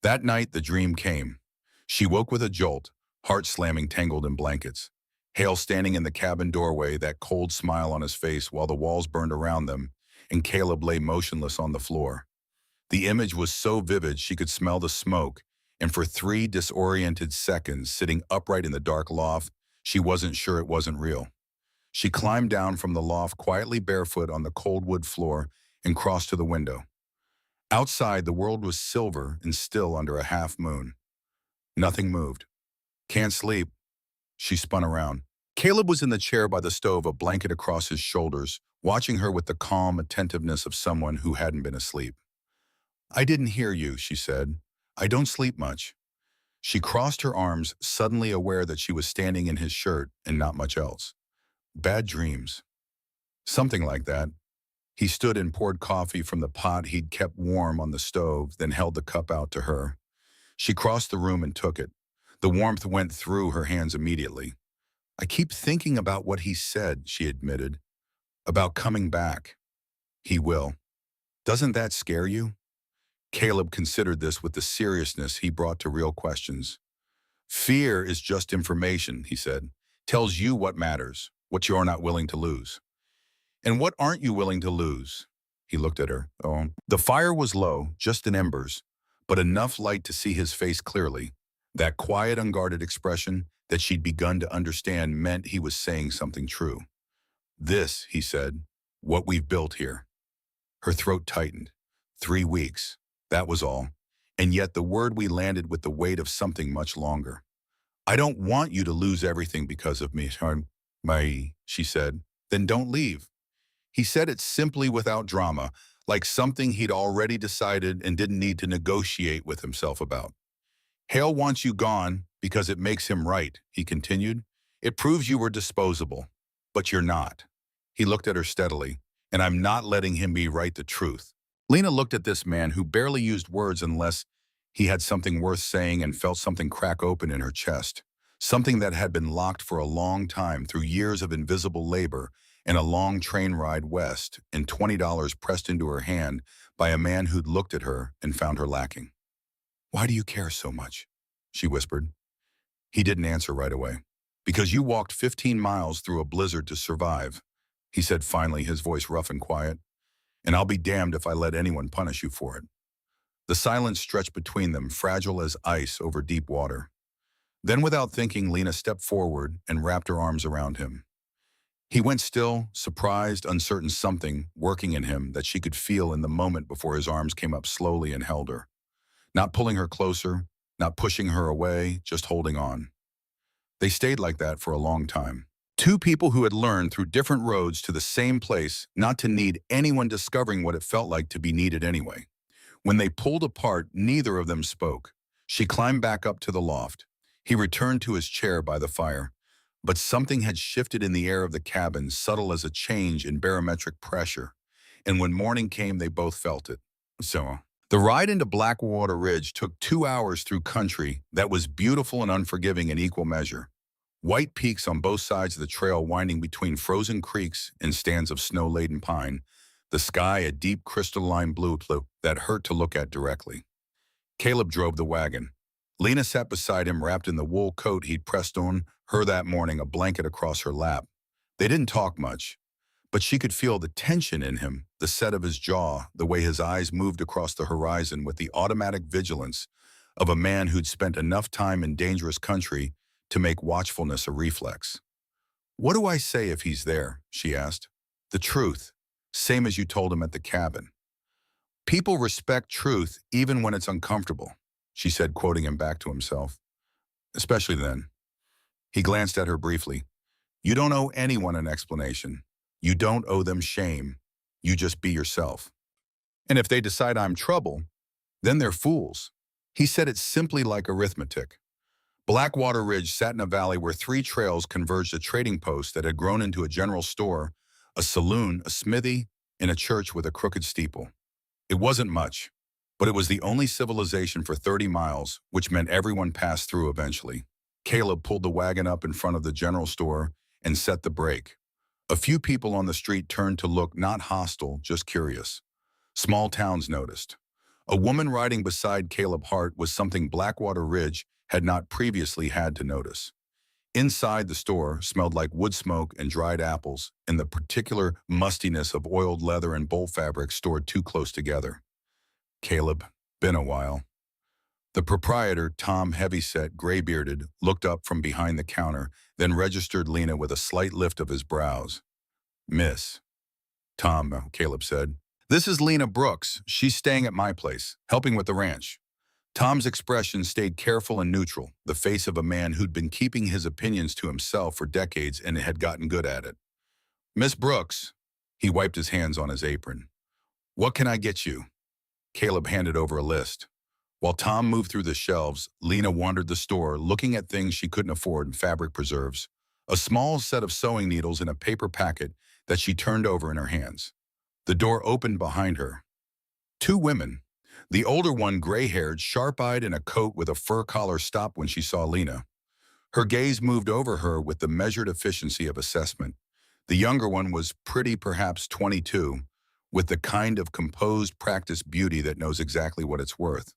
That night, the dream came. She woke with a jolt, Hart slamming tangled in blankets. Hale standing in the cabin doorway, that cold smile on his face while the walls burned around them, and Caleb lay motionless on the floor. The image was so vivid she could smell the smoke, and for 3 disoriented seconds, sitting upright in the dark loft, she wasn't sure it wasn't real. She climbed down from the loft quietly barefoot on the cold wood floor and crossed to the window. Outside, the world was silver and still under a half moon. Nothing moved. Can't sleep. She spun around. Caleb was in the chair by the stove, a blanket across his shoulders, watching her with the calm attentiveness of someone who hadn't been asleep. I didn't hear you, she said. I don't sleep much. She crossed her arms, suddenly aware that she was standing in his shirt and not much else. Bad dreams. Something like that. He stood and poured coffee from the pot he'd kept warm on the stove, then held the cup out to her. She crossed the room and took it. The warmth went through her hands immediately. I keep thinking about what he said, she admitted. About coming back. He will. Doesn't that scare you? Caleb considered this with the seriousness he brought to real questions. Fear is just information, he said. Tells you what matters, what you're not willing to lose. And what aren't you willing to lose? He looked at her. Oh. The fire was low, just in embers, but enough light to see his face clearly. That quiet, unguarded expression that she'd begun to understand meant he was saying something true. This, he said, what we've built here. Her throat tightened. 3 weeks. That was all. And yet the word we landed with the weight of something much longer. I don't want you to lose everything because of me, she said. Then don't leave. He said it simply, without drama, like something he'd already decided and didn't need to negotiate with himself about. Hale wants you gone because it makes him right, he continued. It proves you were disposable, but you're not. He looked at her steadily, and I'm not letting him be right the truth. Lena looked at this man who barely used words unless he had something worth saying, and felt something crack open in her chest, something that had been locked for a long time through years of invisible labor and a long train ride west, and $20 pressed into her hand by a man who'd looked at her and found her lacking. Why do you care so much? She whispered. He didn't answer right away. Because you walked 15 miles through a blizzard to survive, he said finally, his voice rough and quiet. And I'll be damned if I let anyone punish you for it. The silence stretched between them, fragile as ice over deep water. Then, without thinking, Lena stepped forward and wrapped her arms around him. He went still, surprised, uncertain, something working in him that she could feel in the moment before his arms came up slowly and held her. Not pulling her closer, not pushing her away, just holding on. They stayed like that for a long time. Two people who had learned through different roads to the same place not to need anyone discovering what it felt like to be needed anyway. When they pulled apart, neither of them spoke. She climbed back up to the loft. He returned to his chair by the fire. But something had shifted in the air of the cabin, subtle as a change in barometric pressure. And when morning came, they both felt it. The ride into Blackwater Ridge took 2 hours through country that was beautiful and unforgiving in equal measure. White peaks on both sides of the trail winding between frozen creeks and stands of snow-laden pine, the sky a deep crystalline blue that hurt to look at directly. Caleb drove the wagon. Lena sat beside him, wrapped in the wool coat he'd pressed on her that morning, a blanket across her lap. They didn't talk much, but she could feel the tension in him, the set of his jaw, the way his eyes moved across the horizon with the automatic vigilance of a man who'd spent enough time in dangerous country to make watchfulness a reflex. "What do I say if he's there?" she asked. "The truth, same as you told him at the cabin." "People respect truth even when it's uncomfortable," she said, quoting him back to himself. "Especially then." He glanced at her briefly. "You don't owe anyone an explanation. You don't owe them shame. You just be yourself. And if they decide I'm trouble, then they're fools." He said it simply like arithmetic. Blackwater Ridge sat in a valley where 3 trails converged, a trading post that had grown into a general store, a saloon, a smithy, and a church with a crooked steeple. It wasn't much, but it was the only civilization for 30 miles, which meant everyone passed through eventually. Caleb pulled the wagon up in front of the general store and set the brake. A few people on the street turned to look, not hostile, just curious. Small towns noticed. A woman riding beside Caleb Hart was something Blackwater Ridge had not previously had to notice. Inside, the store smelled like wood smoke and dried apples, and the particular mustiness of oiled leather and bolt fabric stored too close together. "Caleb, been a while." The proprietor, Tom, heavyset, gray-bearded, looked up from behind the counter, then registered Lena with a slight lift of his brows. "Miss." "Tom," Caleb said. "This is Lena Brooks. She's staying at my place, helping with the ranch." Tom's expression stayed careful and neutral, the face of a man who'd been keeping his opinions to himself for decades and had gotten good at it. "Miss Brooks." He wiped his hands on his apron. "What can I get you?" Caleb handed over a list. While Tom moved through the shelves, Lena wandered the store, looking at things she couldn't afford in fabric preserves, a small set of sewing needles in a paper packet that she turned over in her hands. The door opened behind her. 2 women. The older one, gray-haired, sharp-eyed, in a coat with a fur collar, stopped when she saw Lena. Her gaze moved over her with the measured efficiency of assessment. The younger one was pretty, perhaps 22, with the kind of composed, practiced beauty that knows exactly what it's worth.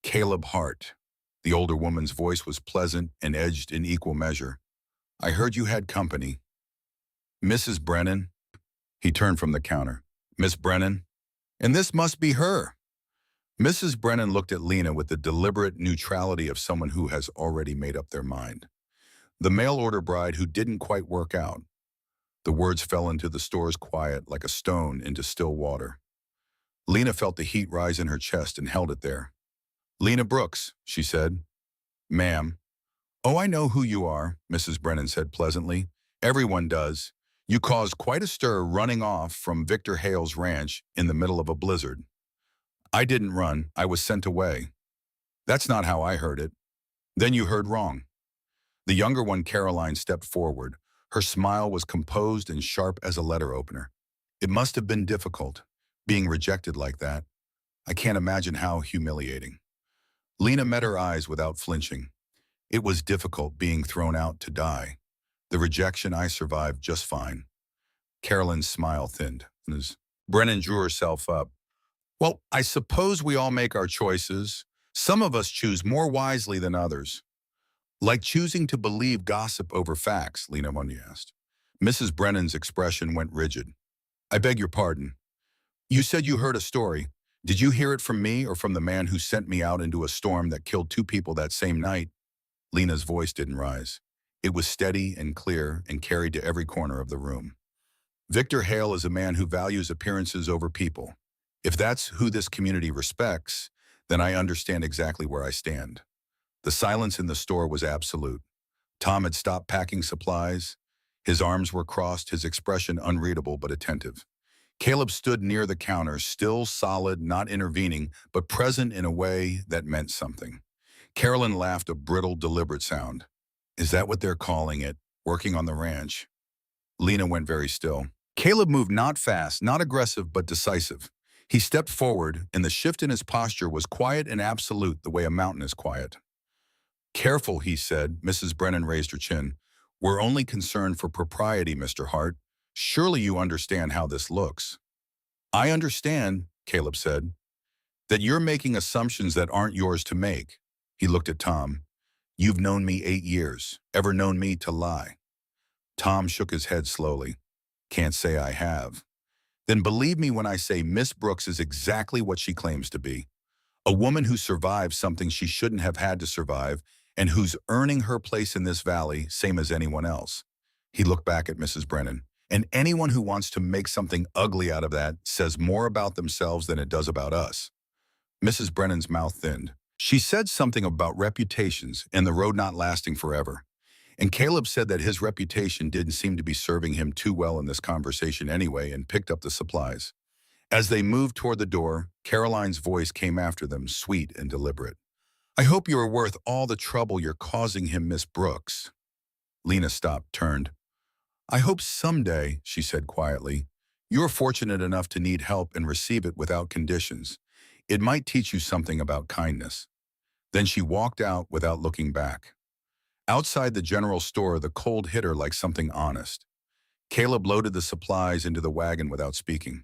"Caleb Hart." The older woman's voice was pleasant and edged in equal measure. "I heard you had company." "Mrs. Brennan?" He turned from the counter. "Miss Brennan? And this must be her." Mrs. Brennan looked at Lena with the deliberate neutrality of someone who has already made up their mind. The mail-order bride who didn't quite work out. The words fell into the store's quiet like a stone into still water. Lena felt the heat rise in her chest and held it there. "Lena Brooks," she said. "Ma'am." "Oh, I know who you are," Mrs. Brennan said pleasantly. "Everyone does. You caused quite a stir running off from Victor Hale's ranch in the middle of a blizzard." "I didn't run. I was sent away." "That's not how I heard it." "Then you heard wrong." The younger one, Caroline, stepped forward. Her smile was composed and sharp as a letter opener. "It must have been difficult, being rejected like that. I can't imagine how humiliating." Lena met her eyes without flinching. "It was difficult being thrown out to die. The rejection I survived just fine." Carolyn's smile thinned. Brennan drew herself up. "Well, I suppose we all make our choices. Some of us choose more wisely than others." "Like choosing to believe gossip over facts," Lena asked. Mrs. Brennan's expression went rigid. "I beg your pardon. You said you heard a story. Did you hear it from me or from the man who sent me out into a storm that killed 2 people that same night?" Lena's voice didn't rise. It was steady and clear and carried to every corner of the room. "Victor Hale is a man who values appearances over people. If that's who this community respects, then I understand exactly where I stand." The silence in the store was absolute. Tom had stopped packing supplies. His arms were crossed, his expression unreadable but attentive. Caleb stood near the counter, still solid, not intervening, but present in a way that meant something. Carolyn laughed, a brittle, deliberate sound. Is that what they're calling it? Working on the ranch? Lena went very still. Caleb moved not fast, not aggressive, but decisive. He stepped forward, and the shift in his posture was quiet and absolute, the way a mountain is quiet. Careful, he said. Mrs. Brennan raised her chin. We're only concerned for propriety, Mr. Hart. Surely you understand how this looks. I understand, Caleb said, that you're making assumptions that aren't yours to make. He looked at Tom. You've known me 8 years. Ever known me to lie? Tom shook his head slowly. Can't say I have. Then believe me when I say Miss Brooks is exactly what she claims to be. A woman who survived something she shouldn't have had to survive and who's earning her place in this valley, same as anyone else. He looked back at Mrs. Brennan. And anyone who wants to make something ugly out of that says more about themselves than it does about us. Mrs. Brennan's mouth thinned. She said something about reputations and the road not lasting forever. And Caleb said that his reputation didn't seem to be serving him too well in this conversation anyway, and picked up the supplies. As they moved toward the door, Caroline's voice came after them, sweet and deliberate. I hope you are worth all the trouble you're causing him, Miss Brooks. Lena stopped, turned. I hope someday, she said quietly, you're fortunate enough to need help and receive it without conditions. It might teach you something about kindness. Then she walked out without looking back. Outside the general store, the cold hit her like something honest. Caleb loaded the supplies into the wagon without speaking.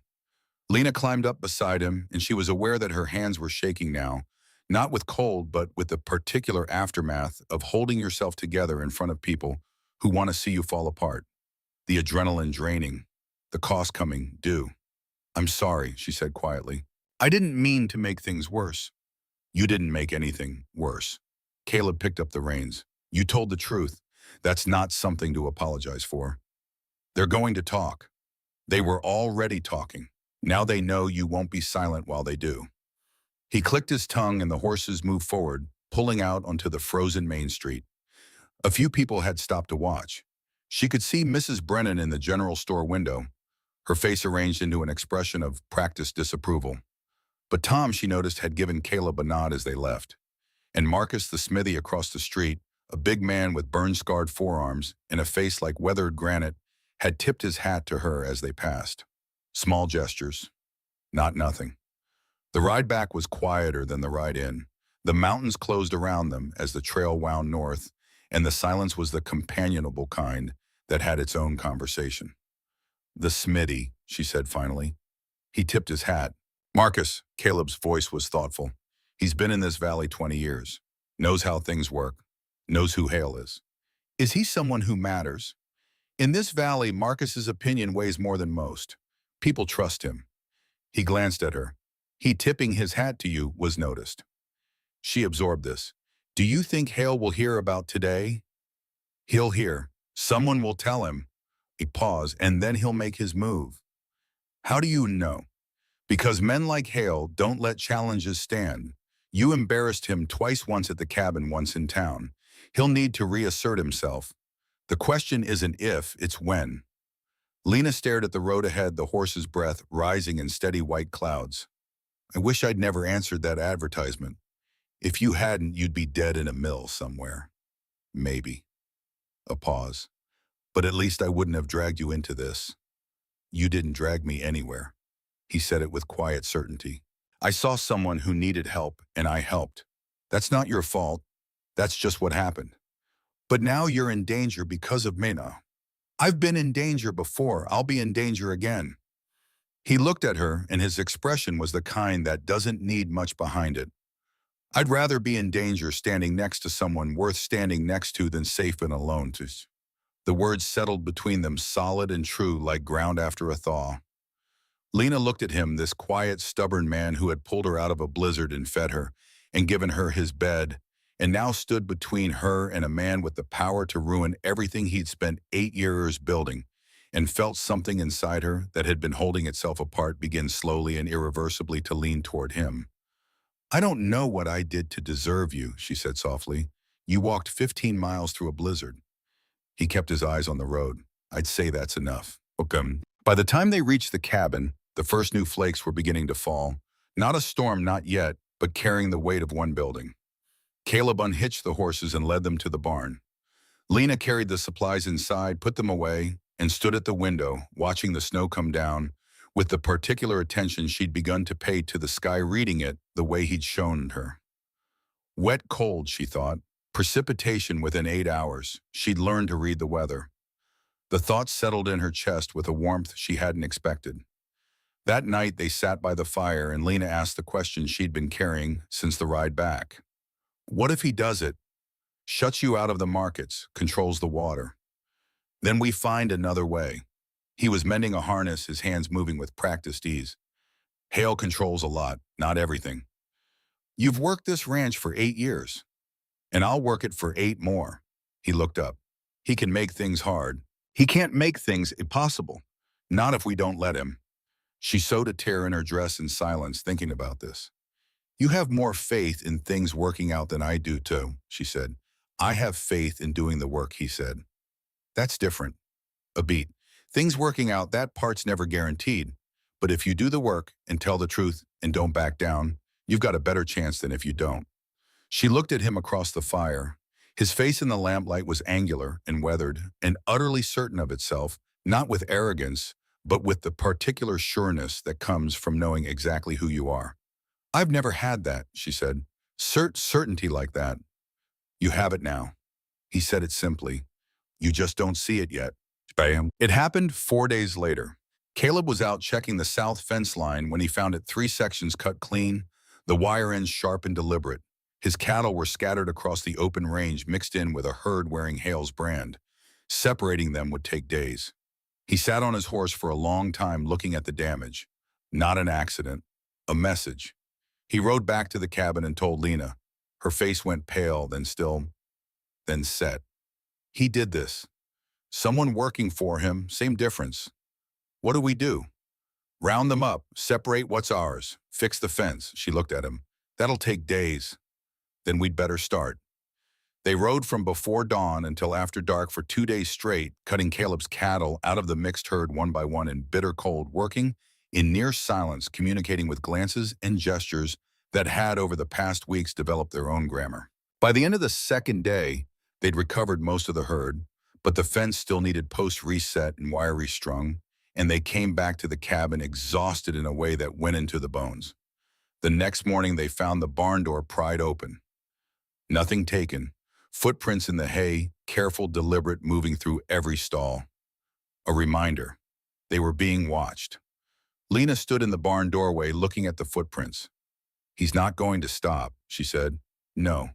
Lena climbed up beside him, and she was aware that her hands were shaking now, not with cold, but with the particular aftermath of holding yourself together in front of people who want to see you fall apart. The adrenaline draining, the cost coming due. I'm sorry, she said quietly. I didn't mean to make things worse. You didn't make anything worse. Caleb picked up the reins. You told the truth. That's not something to apologize for. They're going to talk. They were already talking. Now they know you won't be silent while they do. He clicked his tongue and the horses moved forward, pulling out onto the frozen main street. A few people had stopped to watch. She could see Mrs. Brennan in the general store window, her face arranged into an expression of practiced disapproval. But Tom, she noticed, had given Caleb a nod as they left. And Marcus, the smithy across the street, a big man with burn-scarred forearms and a face like weathered granite, had tipped his hat to her as they passed. Small gestures, not nothing. The ride back was quieter than the ride in. The mountains closed around them as the trail wound north, and the silence was the companionable kind that had its own conversation. The smithy, she said finally. He tipped his hat. Marcus, Caleb's voice was thoughtful. He's been in this valley 20 years, knows how things work, knows who Hale is. Is he someone who matters? In this valley, Marcus's opinion weighs more than most. People trust him. He glanced at her. He tipping his hat to you was noticed. She absorbed this. Do you think Hale will hear about today? He'll hear. Someone will tell him. A pause, and then he'll make his move. How do you know? Because men like Hale don't let challenges stand. You embarrassed him twice, once at the cabin, once in town. He'll need to reassert himself. The question isn't if, it's when. Lena stared at the road ahead, the horse's breath rising in steady white clouds. I wish I'd never answered that advertisement. If you hadn't, you'd be dead in a mill somewhere. Maybe. A pause. But at least I wouldn't have dragged you into this. You didn't drag me anywhere. He said it with quiet certainty. I saw someone who needed help, and I helped. That's not your fault. That's just what happened. But now you're in danger because of Mena. I've been in danger before. I'll be in danger again. He looked at her, and his expression was the kind that doesn't need much behind it. I'd rather be in danger standing next to someone worth standing next to than safe and alone. The words settled between them, solid and true, like ground after a thaw. Lena looked at him, this quiet, stubborn man who had pulled her out of a blizzard and fed her and given her his bed, and now stood between her and a man with the power to ruin everything he'd spent 8 years building, and felt something inside her that had been holding itself apart begin slowly and irreversibly to lean toward him. I don't know what I did to deserve you, she said softly. You walked 15 miles through a blizzard. He kept his eyes on the road. I'd say that's enough. Okay. By the time they reached the cabin, the first new flakes were beginning to fall. Not a storm, not yet, but carrying the weight of one building. Caleb unhitched the horses and led them to the barn. Lena carried the supplies inside, put them away, and stood at the window, watching the snow come down, with the particular attention she'd begun to pay to the sky, reading it the way he'd shown her. Wet cold, she thought. Precipitation within 8 hours. She'd learned to read the weather. The thought settled in her chest with a warmth she hadn't expected. That night, they sat by the fire, and Lena asked the question she'd been carrying since the ride back. What if he does it? Shuts you out of the markets, controls the water. Then we find another way. He was mending a harness, his hands moving with practiced ease. Hale controls a lot, not everything. You've worked this ranch for 8 years, and I'll work it for 8 more. He looked up. He can make things hard. He can't make things impossible. Not if we don't let him. She sewed a tear in her dress in silence, thinking about this. You have more faith in things working out than I do, too, she said. I have faith in doing the work, he said. That's different. A beat. Things working out, that part's never guaranteed. But if you do the work and tell the truth and don't back down, you've got a better chance than if you don't. She looked at him across the fire. His face in the lamplight was angular and weathered and utterly certain of itself, not with arrogance, but with the particular sureness that comes from knowing exactly who you are. I've never had that, she said. Certainty like that. You have it now. He said it simply. You just don't see it yet. Bam. It happened 4 days later. Caleb was out checking the south fence line when he found it 3 sections cut clean, the wire ends sharp and deliberate. His cattle were scattered across the open range, mixed in with a herd wearing Hale's brand. Separating them would take days. He sat on his horse for a long time looking at the damage. Not an accident. A message. He rode back to the cabin and told Lena. Her face went pale, then still, then set. He did this. Someone working for him, same difference. What do we do? Round them up, separate what's ours, fix the fence. She looked at him. That'll take days. Then we'd better start. They rode from before dawn until after dark for 2 days straight, cutting Caleb's cattle out of the mixed herd one by one in bitter cold, working in near silence, communicating with glances and gestures that had over the past weeks developed their own grammar. By the end of the second day, they'd recovered most of the herd, but the fence still needed posts reset and wire restrung, and they came back to the cabin exhausted in a way that went into the bones. The next morning, they found the barn door pried open. Nothing taken. Footprints in the hay, careful, deliberate, moving through every stall. A reminder. They were being watched. Lena stood in the barn doorway looking at the footprints. He's not going to stop, she said. No.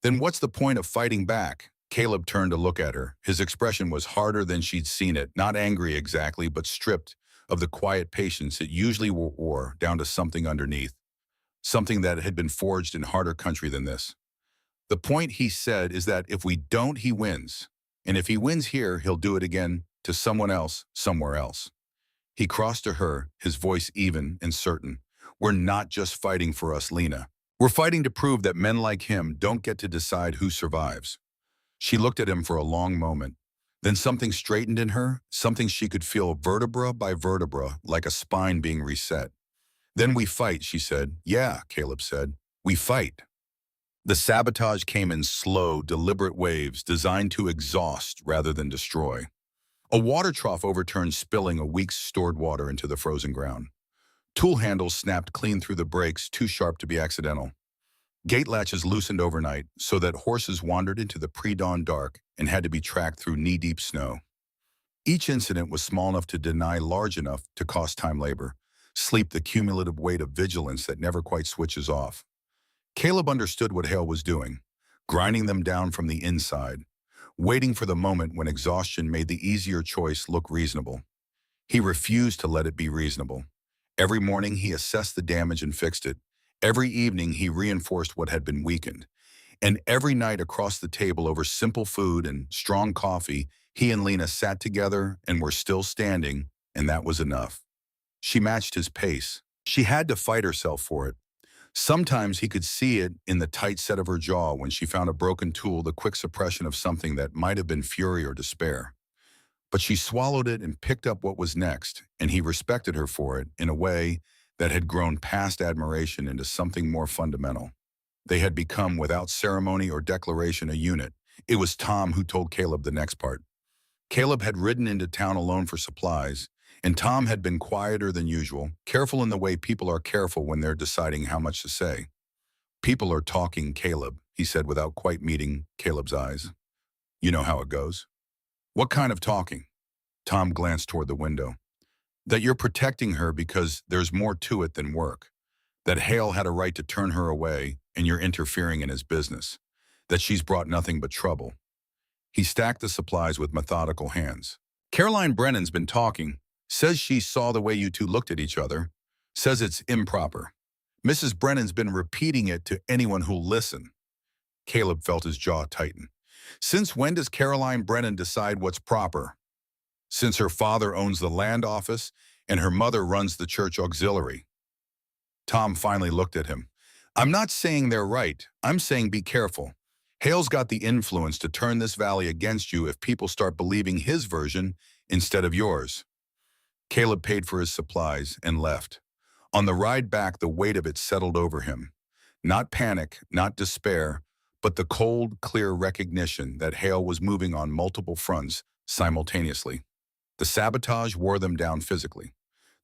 Then what's the point of fighting back? Caleb turned to look at her. His expression was harder than she'd seen it, not angry exactly, but stripped of the quiet patience it usually wore down to something underneath. Something that had been forged in harder country than this. The point, he said, is that if we don't, he wins. And if he wins here, he'll do it again to someone else, somewhere else. He crossed to her, his voice even and certain. We're not just fighting for us, Lena. We're fighting to prove that men like him don't get to decide who survives. She looked at him for a long moment. Then something straightened in her, something she could feel vertebra by vertebra, like a spine being reset. Then we fight, she said. Yeah, Caleb said. We fight. The sabotage came in slow, deliberate waves designed to exhaust rather than destroy. A water trough overturned, spilling a week's stored water into the frozen ground. Tool handles snapped clean through the brakes, too sharp to be accidental. Gate latches loosened overnight so that horses wandered into the pre-dawn dark and had to be tracked through knee-deep snow. Each incident was small enough to deny, large enough to cost time, labor, sleep, the cumulative weight of vigilance that never quite switches off. Caleb understood what Hale was doing, grinding them down from the inside, waiting for the moment when exhaustion made the easier choice look reasonable. He refused to let it be reasonable. Every morning he assessed the damage and fixed it. Every evening he reinforced what had been weakened. And every night across the table over simple food and strong coffee, he and Lena sat together and were still standing, and that was enough. She matched his pace. She had to fight herself for it. Sometimes he could see it in the tight set of her jaw when she found a broken tool, the quick suppression of something that might have been fury or despair. But she swallowed it and picked up what was next, and he respected her for it in a way that had grown past admiration into something more fundamental. They had become, without ceremony or declaration, a unit. It was Tom who told Caleb the next part. Caleb had ridden into town alone for supplies, and Tom had been quieter than usual, careful in the way people are careful when they're deciding how much to say. "People are talking, Caleb," he said without quite meeting Caleb's eyes. "You know how it goes." "What kind of talking?" Tom glanced toward the window. "That you're protecting her because there's more to it than work. That Hale had a right to turn her away, and you're interfering in his business. That she's brought nothing but trouble." He stacked the supplies with methodical hands. "Caroline Brennan's been talking. Says she saw the way you two looked at each other. Says it's improper. Mrs. Brennan's been repeating it to anyone who'll listen." Caleb felt his jaw tighten. "Since when does Caroline Brennan decide what's proper?" "Since her father owns the land office and her mother runs the church auxiliary." Tom finally looked at him. "I'm not saying they're right. I'm saying be careful. Hale's got the influence to turn this valley against you if people start believing his version instead of yours." Caleb paid for his supplies and left. On the ride back, the weight of it settled over him. Not panic, not despair, but the cold, clear recognition that Hale was moving on multiple fronts simultaneously. The sabotage wore them down physically.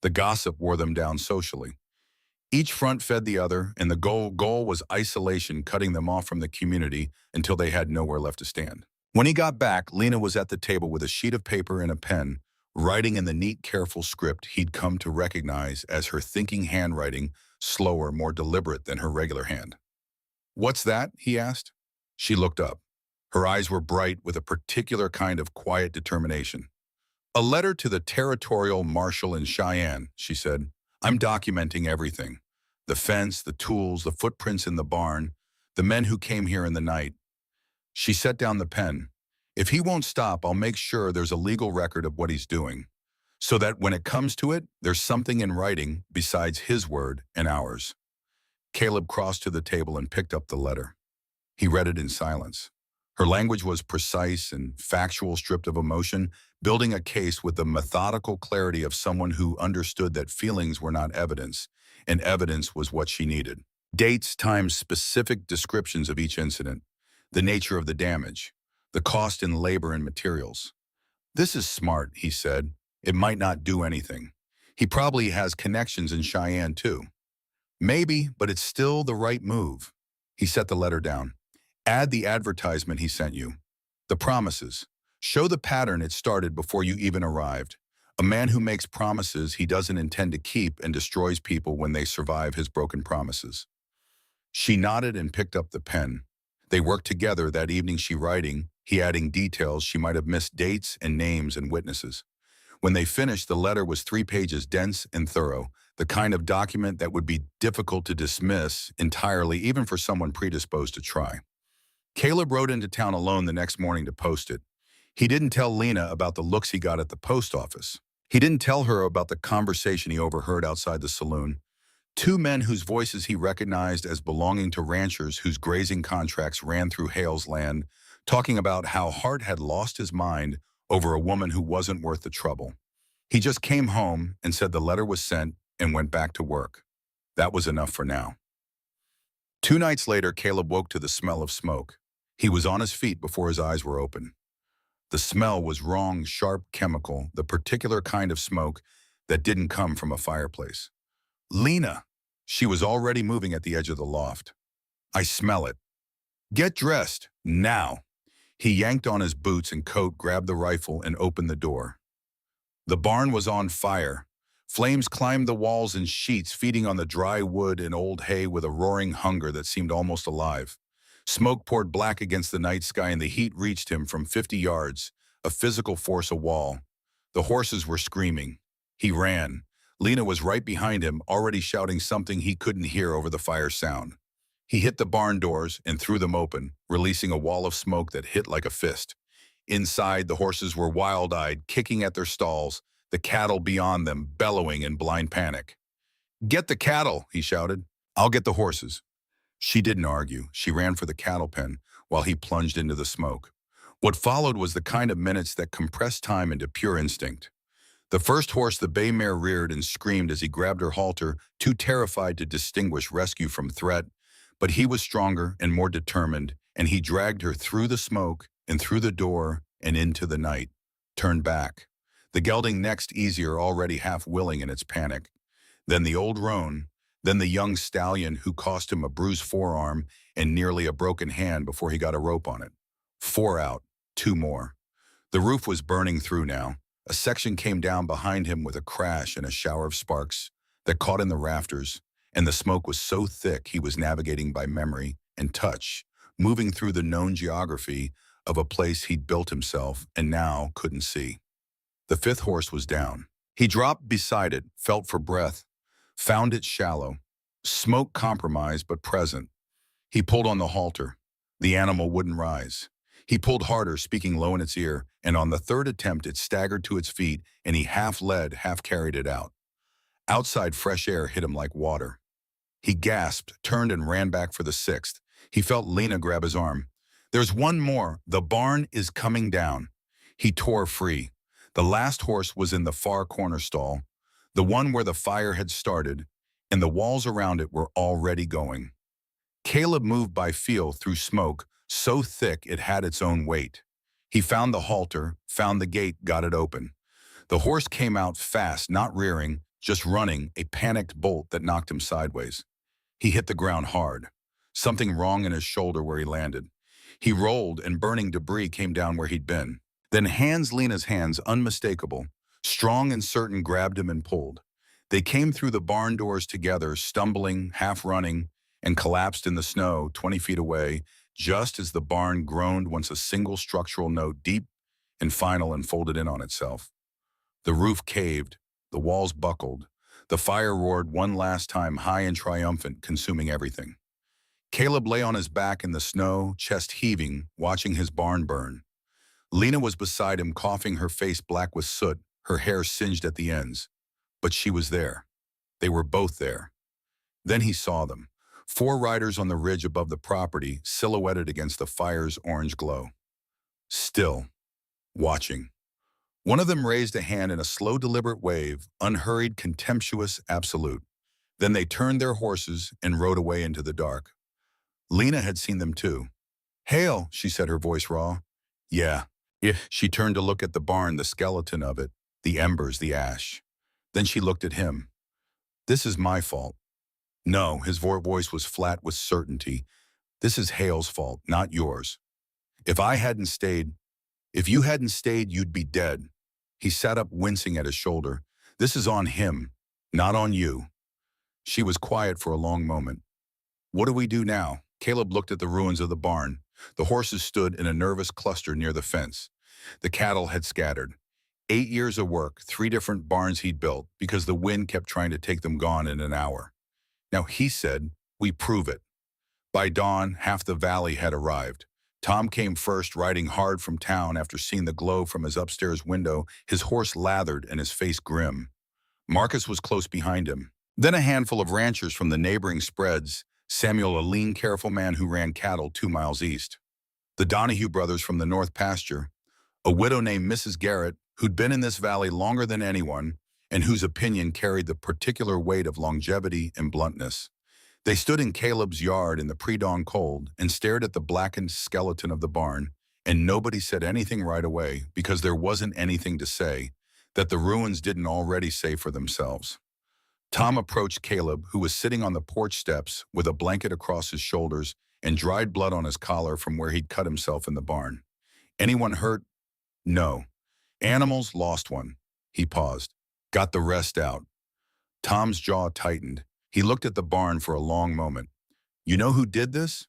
The gossip wore them down socially. Each front fed the other, and the goal was isolation, cutting them off from the community until they had nowhere left to stand. When he got back, Lena was at the table with a sheet of paper and a pen, writing in the neat, careful script he'd come to recognize as her thinking handwriting, slower, more deliberate than her regular hand. "What's that?" he asked. She looked up. Her eyes were bright with a particular kind of quiet determination. "A letter to the territorial marshal in Cheyenne," she said. "I'm documenting everything. The fence, the tools, the footprints in the barn, the men who came here in the night." She set down the pen. "If he won't stop, I'll make sure there's a legal record of what he's doing, so that when it comes to it, there's something in writing besides his word and ours." Caleb crossed to the table and picked up the letter. He read it in silence. Her language was precise and factual, stripped of emotion, building a case with the methodical clarity of someone who understood that feelings were not evidence, and evidence was what she needed. Dates, times, specific descriptions of each incident, the nature of the damage, the cost in labor and materials. "This is smart," he said. "It might not do anything. He probably has connections in Cheyenne too." "Maybe, but it's still the right move." He set the letter down. "Add the advertisement he sent you. The promises. Show the pattern it started before you even arrived. A man who makes promises he doesn't intend to keep and destroys people when they survive his broken promises." She nodded and picked up the pen. They worked together that evening, she writing, he adding details she might have missed, dates and names and witnesses. When they finished, the letter was 3 pages, dense and thorough, the kind of document that would be difficult to dismiss entirely, even for someone predisposed to try. Caleb rode into town alone the next morning to post it. He didn't tell Lena about the looks he got at the post office. He didn't tell her about the conversation he overheard outside the saloon. Two men whose voices he recognized as belonging to ranchers whose grazing contracts ran through Hale's land, talking about how Hart had lost his mind over a woman who wasn't worth the trouble. He just came home and said the letter was sent and went back to work. That was enough for now. 2 nights later, Caleb woke to the smell of smoke. He was on his feet before his eyes were open. The smell was wrong, sharp, chemical, the particular kind of smoke that didn't come from a fireplace. "Lena!" She was already moving at the edge of the loft. "I smell it. Get dressed, now." He yanked on his boots and coat, grabbed the rifle, and opened the door. The barn was on fire. Flames climbed the walls in sheets, feeding on the dry wood and old hay with a roaring hunger that seemed almost alive. Smoke poured black against the night sky, and the heat reached him from 50 yards, a physical force a wall. The horses were screaming. He ran. Lena was right behind him, already shouting something he couldn't hear over the fire sound. He hit the barn doors and threw them open, releasing a wall of smoke that hit like a fist. Inside, the horses were wild-eyed, kicking at their stalls, the cattle beyond them bellowing in blind panic. "Get the cattle," he shouted. "I'll get the horses." She didn't argue. She ran for the cattle pen while he plunged into the smoke. What followed was the kind of minutes that compressed time into pure instinct. The first horse, the bay mare, reared and screamed as he grabbed her halter, too terrified to distinguish rescue from threat, But he was stronger and more determined, and he dragged her through the smoke and through the door and into the night. Turned back. The gelding next easier, already half willing in its panic. Then the old roan, then the young stallion who cost him a bruised forearm and nearly a broken hand before he got a rope on it. 4 out, 2 more. The roof was burning through now. A section came down behind him with a crash and a shower of sparks that caught in the rafters, and the smoke was so thick he was navigating by memory and touch, moving through the known geography of a place he'd built himself and now couldn't see. The 5th horse was down. He dropped beside it, felt for breath, found it shallow. Smoke compromised but present. He pulled on the halter. The animal wouldn't rise. He pulled harder, speaking low in its ear, and on the 3rd attempt it staggered to its feet, and he half led, half carried it out. Outside, fresh air hit him like water. He gasped, turned, and ran back for the 6th. He felt Lena grab his arm. "There's one more. The barn is coming down." He tore free. The last horse was in the far corner stall, the one where the fire had started, and the walls around it were already going. Caleb moved by feel through smoke, so thick it had its own weight. He found the halter, found the gate, got it open. The horse came out fast, not rearing, just running, a panicked bolt that knocked him sideways. He hit the ground hard. Something wrong in his shoulder where he landed. He rolled, and burning debris came down where he'd been. Then Lena's hands, unmistakable, strong and certain, grabbed him and pulled. They came through the barn doors together, stumbling, half running, and collapsed in the snow 20 feet away, just as the barn groaned once a single structural note, deep and final, unfolded in on itself. The roof caved, the walls buckled, the fire roared one last time, high and triumphant, consuming everything. Caleb lay on his back in the snow, chest heaving, watching his barn burn. Lena was beside him, coughing, her face black with soot, her hair singed at the ends. But she was there. They were both there. Then he saw them. 4 riders on the ridge above the property, silhouetted against the fire's orange glow. Still, watching. One of them raised a hand in a slow, deliberate wave, unhurried, contemptuous, absolute. Then they turned their horses and rode away into the dark. Lena had seen them too. "Hail," she said, her voice raw. "Yeah." She turned to look at the barn, the skeleton of it, the embers, the ash. Then she looked at him. "This is my fault." "No," his voice was flat with certainty. "This is Hale's fault, not yours. If you hadn't stayed, you'd be dead." He sat up, wincing at his shoulder. "This is on him, not on you." She was quiet for a long moment. "What do we do now?" Caleb looked at the ruins of the barn. The horses stood in a nervous cluster near the fence. The cattle had scattered. 8 years of work, 3 different barns he'd built, because the wind kept trying to take them gone in an hour. Now he said, "We prove it." By dawn, half the valley had arrived. Tom came first, riding hard from town after seeing the glow from his upstairs window, his horse lathered and his face grim. Marcus was close behind him. Then a handful of ranchers from the neighboring spreads, Samuel, a lean, careful man who ran cattle 2 miles east. The Donahue brothers from the north pasture, a widow named Mrs. Garrett, who'd been in this valley longer than anyone, and whose opinion carried the particular weight of longevity and bluntness. They stood in Caleb's yard in the pre-dawn cold and stared at the blackened skeleton of the barn, and nobody said anything right away because there wasn't anything to say that the ruins didn't already say for themselves. Tom approached Caleb, who was sitting on the porch steps with a blanket across his shoulders and dried blood on his collar from where he'd cut himself in the barn. "Anyone hurt?" "No." "Animals?" "Lost one." He paused. "Got the rest out." Tom's jaw tightened. He looked at the barn for a long moment. "You know who did this?"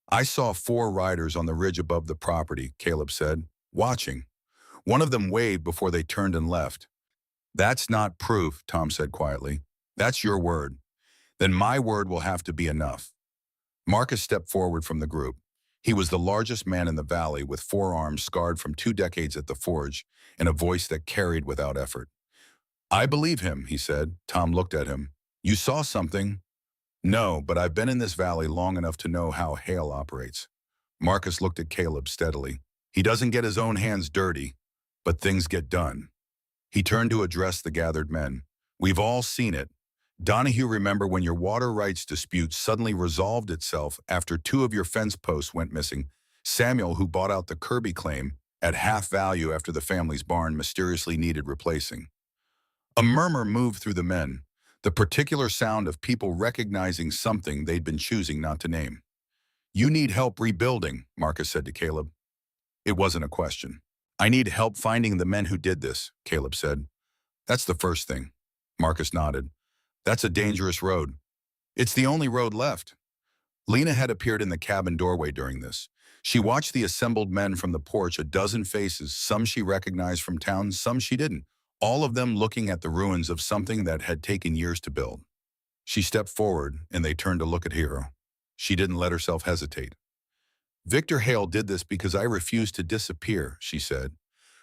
"I saw 4 riders on the ridge above the property," Caleb said, "watching. One of them waved before they turned and left." "That's not proof," Tom said quietly. "That's your word. Then my word will have to be enough." Marcus stepped forward from the group. He was the largest man in the valley, with forearms scarred from 2 decades at the forge, and a voice that carried without effort. "I believe him," he said. Tom looked at him. "You saw something?" "No, but I've been in this valley long enough to know how Hale operates." Marcus looked at Caleb steadily. "He doesn't get his own hands dirty, but things get done." He turned to address the gathered men. "We've all seen it. Donahue, remember when your water rights dispute suddenly resolved itself after 2 of your fence posts went missing? Samuel, who bought out the Kirby claim at half value after the family's barn mysteriously needed replacing. A murmur moved through the men, the particular sound of people recognizing something they'd been choosing not to name. You need help rebuilding, Marcus said to Caleb. It wasn't a question. I need help finding the men who did this, Caleb said. That's the first thing. Marcus nodded. That's a dangerous road. It's the only road left. Lena had appeared in the cabin doorway during this. She watched the assembled men from the porch, a dozen faces, some she recognized from town, some she didn't, all of them looking at the ruins of something that had taken years to build. She stepped forward, and they turned to look at Hero. She didn't let herself hesitate. Victor Hale did this because I refused to disappear, she said.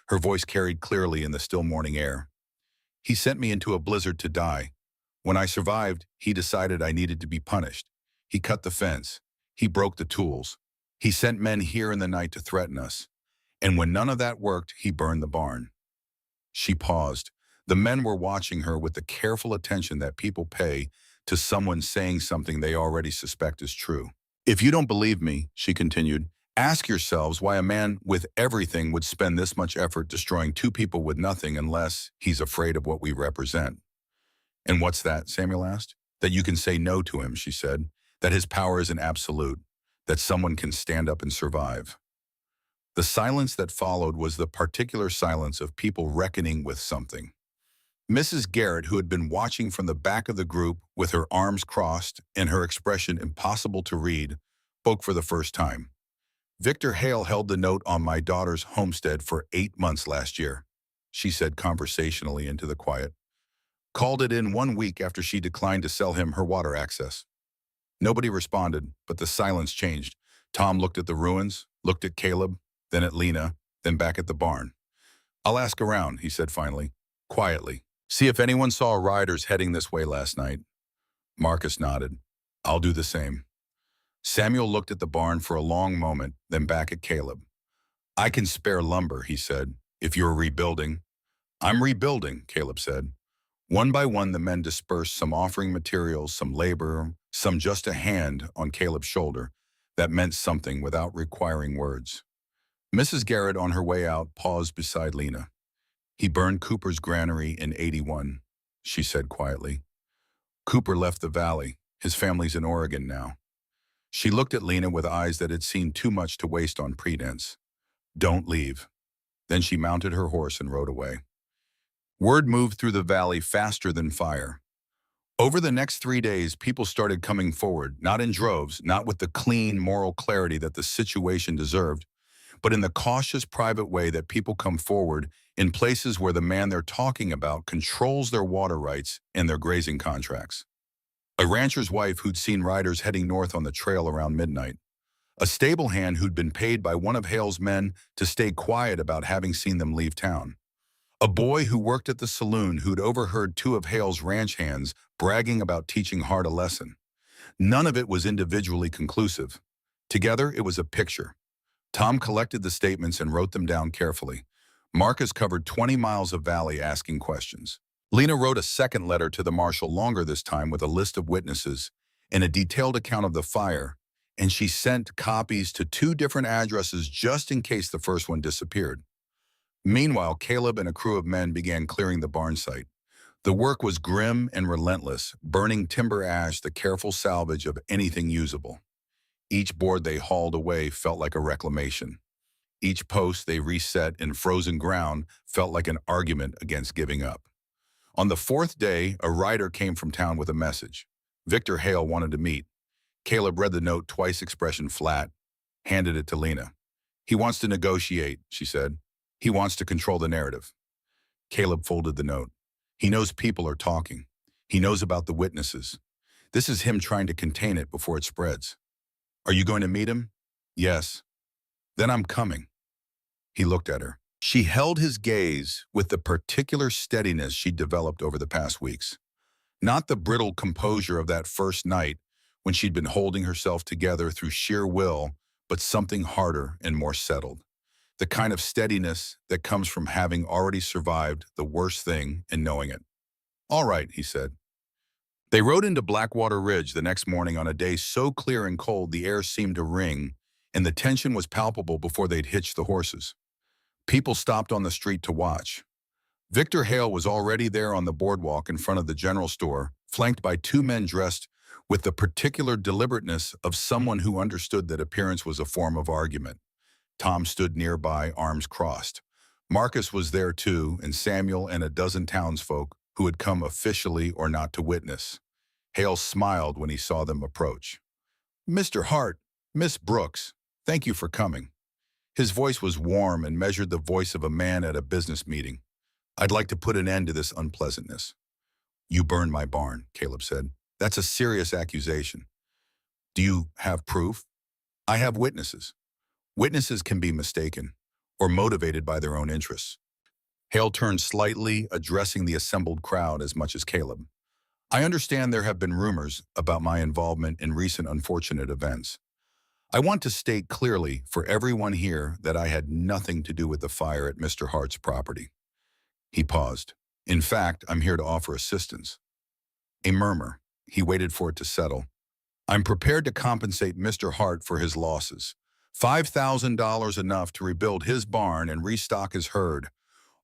Her voice carried clearly in the still morning air. He sent me into a blizzard to die. When I survived, he decided I needed to be punished. He cut the fence. He broke the tools. He sent men here in the night to threaten us. And when none of that worked, he burned the barn. She paused. The men were watching her with the careful attention that people pay to someone saying something they already suspect is true. If you don't believe me, she continued, ask yourselves why a man with everything would spend this much effort destroying 2 people with nothing unless he's afraid of what we represent. And what's that? Samuel asked. That you can say no to him, she said. That his power isn't absolute. That someone can stand up and survive. The silence that followed was the particular silence of people reckoning with something. Mrs. Garrett, who had been watching from the back of the group with her arms crossed and her expression impossible to read, spoke for the first time. Victor Hale held the note on my daughter's homestead for 8 months last year, she said conversationally into the quiet. Called it in 1 week after she declined to sell him her water access. Nobody responded, but the silence changed. Tom looked at the ruins, looked at Caleb, then at Lena, then back at the barn. I'll ask around, he said finally, quietly. See if anyone saw riders heading this way last night. Marcus nodded. I'll do the same. Samuel looked at the barn for a long moment, then back at Caleb. I can spare lumber, he said, if you're rebuilding. I'm rebuilding, Caleb said. One by one, the men dispersed, some offering materials, some labor, some just a hand on Caleb's shoulder. That meant something without requiring words. Mrs. Garrett, on her way out, paused beside Lena. He burned Cooper's granary in '81, she said quietly. Cooper left the valley. His family's in Oregon now. She looked at Lena with eyes that had seen too much to waste on pretense. Don't leave. Then she mounted her horse and rode away. Word moved through the valley faster than fire. Over the next 3 days, people started coming forward, not in droves, not with the clean moral clarity that the situation deserved, but in the cautious private way that people come forward in places where the man they're talking about controls their water rights and their grazing contracts. A rancher's wife who'd seen riders heading north on the trail around midnight. A stable hand who'd been paid by one of Hale's men to stay quiet about having seen them leave town. A boy who worked at the saloon who'd overheard 2 of Hale's ranch hands bragging about teaching Hart a lesson. None of it was individually conclusive. Together, it was a picture. Tom collected the statements and wrote them down carefully. Marcus covered 20 miles of valley asking questions. Lena wrote a second letter to the marshal, longer this time, with a list of witnesses and a detailed account of the fire, and she sent copies to 2 different addresses just in case the first one disappeared. Meanwhile, Caleb and a crew of men began clearing the barn site. The work was grim and relentless, burning timber ash, the careful salvage of anything usable. Each board they hauled away felt like a reclamation. Each post they reset in frozen ground felt like an argument against giving up. On the 4th day, a rider came from town with a message. Victor Hale wanted to meet. Caleb read the note twice, expression flat, handed it to Lena. He wants to negotiate, she said. He wants to control the narrative. Caleb folded the note. He knows people are talking. He knows about the witnesses. This is him trying to contain it before it spreads. Are you going to meet him? Yes. Then I'm coming. He looked at her. She held his gaze with the particular steadiness she'd developed over the past weeks. Not the brittle composure of that first night when she'd been holding herself together through sheer will, but something harder and more settled. The kind of steadiness that comes from having already survived the worst thing and knowing it. All right, he said. They rode into Blackwater Ridge the next morning on a day so clear and cold the air seemed to ring, and the tension was palpable before they'd hitched the horses. People stopped on the street to watch. Victor Hale was already there on the boardwalk in front of the general store, flanked by two men dressed with the particular deliberateness of someone who understood that appearance was a form of argument. Tom stood nearby, arms crossed. Marcus was there too, and Samuel and a dozen townsfolk who had come officially or not to witness. Hale smiled when he saw them approach. "Mr. Hart, Miss Brooks, thank you for coming." His voice was warm and measured the voice of a man at a business meeting. "I'd like to put an end to this unpleasantness." "You burned my barn," Caleb said. "That's a serious accusation." "Do you have proof?" "I have witnesses." Witnesses can be mistaken or motivated by their own interests. Hale turned slightly, addressing the assembled crowd as much as Caleb. "I understand there have been rumors about my involvement in recent unfortunate events. I want to state clearly for everyone here that I had nothing to do with the fire at Mr. Hart's property." He paused. "In fact, I'm here to offer assistance." A murmur. He waited for it to settle. "I'm prepared to compensate Mr. Hart for his losses. $5,000 enough to rebuild his barn and restock his herd.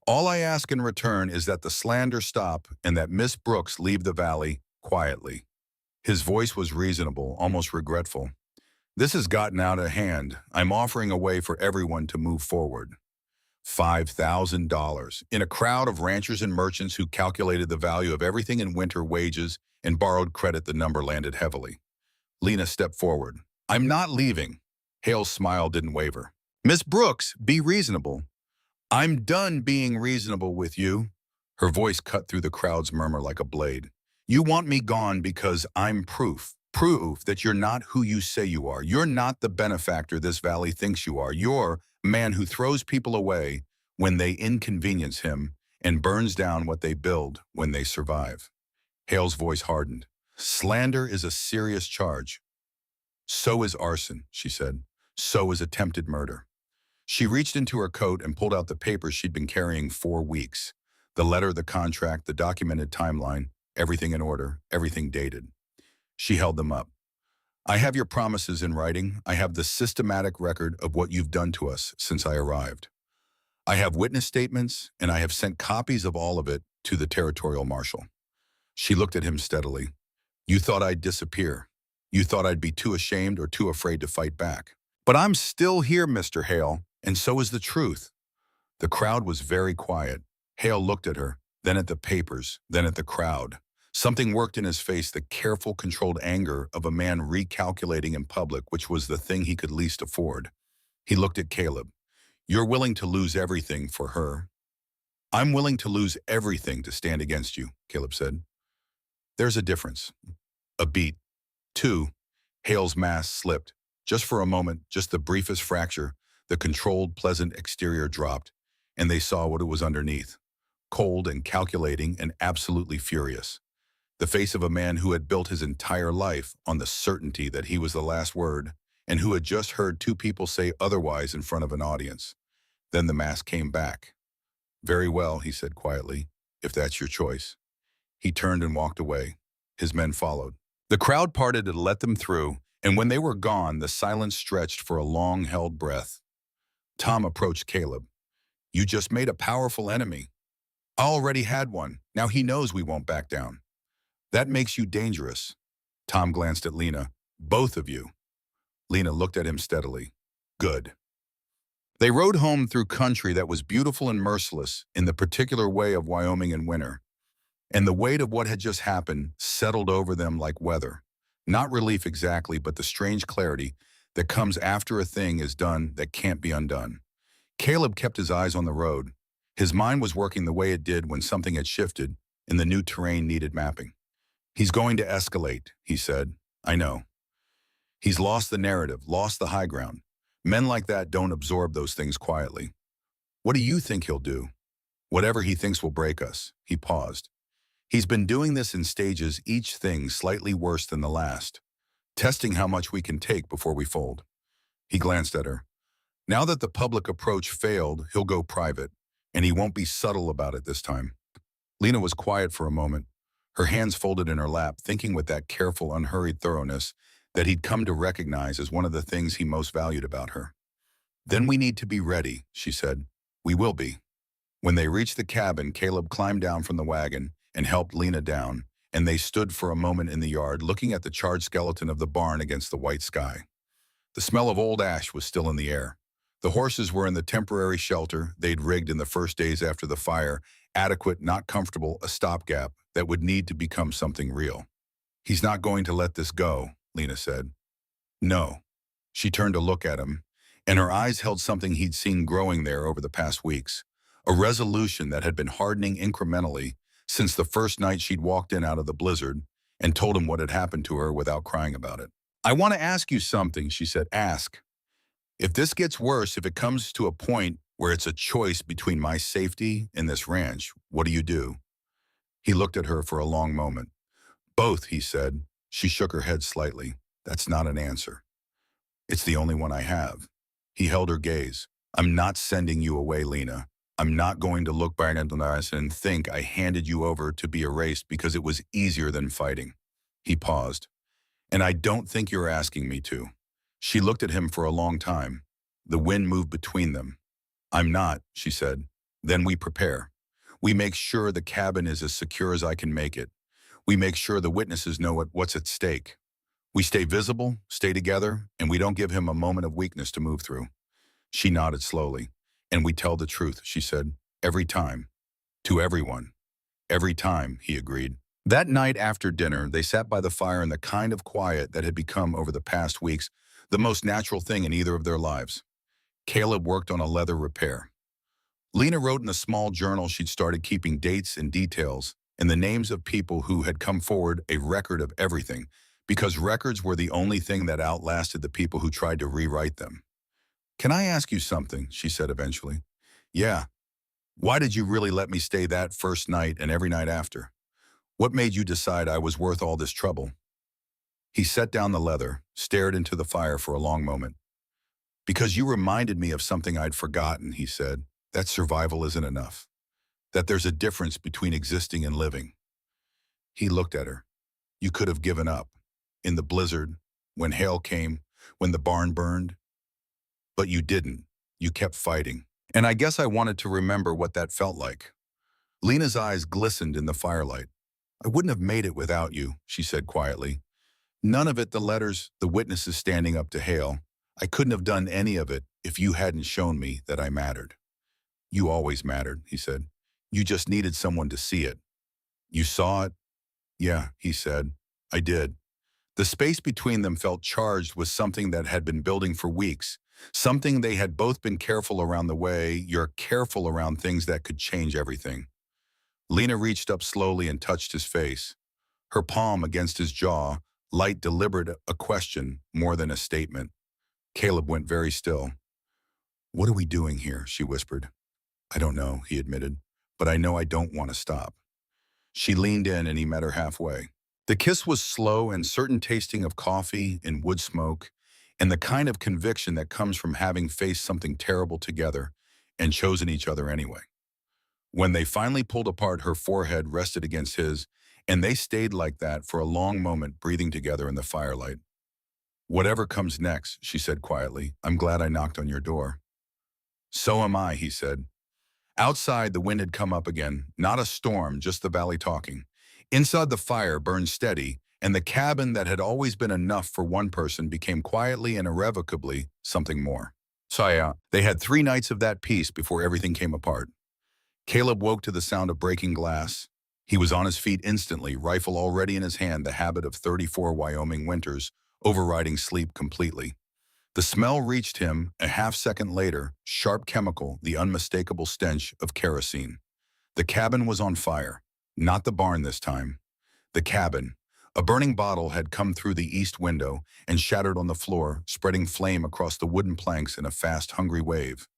All I ask in return is that the slander stop and that Miss Brooks leave the valley quietly." His voice was reasonable, almost regretful. "This has gotten out of hand. I'm offering a way for everyone to move forward." $5,000. In a crowd of ranchers and merchants who calculated the value of everything in winter wages and borrowed credit, the number landed heavily. Lena stepped forward. "I'm not leaving." Hale's smile didn't waver. "Miss Brooks, be reasonable." "I'm done being reasonable with you." Her voice cut through the crowd's murmur like a blade. "You want me gone because I'm proof. Proof that you're not who you say you are. You're not the benefactor this valley thinks you are. You're a man who throws people away when they inconvenience him and burns down what they build when they survive." Hale's voice hardened. "Slander is a serious charge." "So is arson," she said. "So is attempted murder." She reached into her coat and pulled out the papers she'd been carrying 4 weeks. The letter, the contract, the documented timeline, everything in order, everything dated. She held them up. "I have your promises in writing. I have the systematic record of what you've done to us since I arrived. I have witness statements, and I have sent copies of all of it to the territorial marshal." She looked at him steadily. "You thought I'd disappear. You thought I'd be too ashamed or too afraid to fight back. But I'm still here, Mr. Hale, and so is the truth." The crowd was very quiet. Hale looked at her, then at the papers, then at the crowd. Something worked in his face, the careful, controlled anger of a man recalculating in public, which was the thing he could least afford. He looked at Caleb. "You're willing to lose everything for her." "I'm willing to lose everything to stand against you," Caleb said. "There's a difference." A beat. Two. Hale's mask slipped. Just for a moment, just the briefest fracture, the controlled, pleasant exterior dropped, and they saw what it was underneath. Cold and calculating and absolutely furious. The face of a man who had built his entire life on the certainty that he was the last word, and who had just heard two people say otherwise in front of an audience. Then the mask came back. "Very well," he said quietly, "if that's your choice." He turned and walked away. His men followed. The crowd parted to let them through, and when they were gone, the silence stretched for a long-held breath. Tom approached Caleb. "You just made a powerful enemy." "I already had one. Now he knows we won't back down." "That makes you dangerous." Tom glanced at Lena. "Both of you." Lena looked at him steadily. "Good." They rode home through country that was beautiful and merciless in the particular way of Wyoming in winter. And the weight of what had just happened settled over them like weather. Not relief exactly, but the strange clarity that comes after a thing is done that can't be undone. Caleb kept his eyes on the road. His mind was working the way it did when something had shifted and the new terrain needed mapping. "He's going to escalate," he said. "I know. He's lost the narrative, lost the high ground. Men like that don't absorb those things quietly." "What do you think he'll do?" "Whatever he thinks will break us." He paused. "He's been doing this in stages, each thing slightly worse than the last, testing how much we can take before we fold." He glanced at her. "Now that the public approach failed, he'll go private, and he won't be subtle about it this time." Lena was quiet for a moment. her hands folded in her lap, thinking with that careful, unhurried thoroughness that he'd come to recognize as one of the things he most valued about her. "Then we need to be ready," she said. "We will be." When they reached the cabin, Caleb climbed down from the wagon and helped Lena down, and they stood for a moment in the yard looking at the charred skeleton of the barn against the white sky. The smell of old ash was still in the air. The horses were in the temporary shelter they'd rigged in the first days after the fire, adequate, not comfortable, a stopgap that would need to become something real. "He's not going to let this go," Lena said. "No." She turned to look at him, and her eyes held something he'd seen growing there over the past weeks, a resolution that had been hardening incrementally since the first night she'd walked in out of the blizzard and told him what had happened to her without crying about it. "I want to ask you something," she said. "Ask. If this gets worse, if it comes to a point where it's a choice between my safety and this ranch, what do you do?" He looked at her for a long moment. "Both," he said. She shook her head slightly. "That's not an answer." "It's the only one I have." He held her gaze. "I'm not sending you away, Lena. I'm not going to look back at the eyes and think I handed you over to be erased because it was easier than fighting." He paused. "And I don't think you're asking me to." She looked at him for a long time. The wind moved between them. "I'm not," she said. "Then we prepare. We make sure the cabin is as secure as I can make it. We make sure the witnesses know what's at stake. We stay visible, stay together, and we don't give him a moment of weakness to move through." She nodded slowly. "And we tell the truth," she said. "Every time. To everyone." "Every time," he agreed. That night after dinner, they sat by the fire in the kind of quiet that had become, over the past weeks, the most natural thing in either of their lives. Caleb worked on a leather repair. Lena wrote in a small journal she'd started keeping dates and details and the names of people who had come forward, a record of everything, because records were the only thing that outlasted the people who tried to rewrite them. "Can I ask you something?" she said eventually. "Yeah. Why did you really let me stay that first night and every night after? What made you decide I was worth all this trouble?" He set down the leather, stared into the fire for a long moment. "Because you reminded me of something I'd forgotten," he said. "That survival isn't enough. That there's a difference between existing and living." He looked at her. "You could have given up. In the blizzard, when hail came, when the barn burned. But you didn't. You kept fighting. And I guess I wanted to remember what that felt like." Lena's eyes glistened in the firelight. "I wouldn't have made it without you," she said quietly. "None of it, the letters, the witnesses standing up to hail. I couldn't have done any of it if you hadn't shown me that I mattered." "You always mattered," he said. "You just needed someone to see it." "You saw it?" "Yeah," he said. "I did." The space between them felt charged with something that had been building for weeks, something they had both been careful around, the way you're careful around things that could change everything. Lena reached up slowly and touched his face, her palm against his jaw, light, deliberate, a question more than a statement. Caleb went very still. "What are we doing here?" she whispered. "I don't know," he admitted, "but I know I don't want to stop." She leaned in and he met her halfway. The kiss was slow and certain, tasting of coffee and wood smoke, and the kind of conviction that comes from having faced something terrible together and chosen each other anyway. When they finally pulled apart, her forehead rested against his, and they stayed like that for a long moment, breathing together in the firelight. "Whatever comes next," she said quietly, "I'm glad I knocked on your door." "So am I," he said. Outside, the wind had come up again, not a storm, just the valley talking. Inside, the fire burned steady, and the cabin that had always been enough for one person became quietly and irrevocably something more. So they had 3 nights of that peace before everything came apart. Caleb woke to the sound of breaking glass. He was on his feet instantly, rifle already in his hand, the habit of 34 Wyoming winters, overriding sleep completely. The smell reached him a half-second later, sharp chemical, the unmistakable stench of kerosene. The cabin was on fire. Not the barn this time. The cabin. A burning bottle had come through the east window and shattered on the floor, spreading flame across the wooden planks in a fast, hungry wave.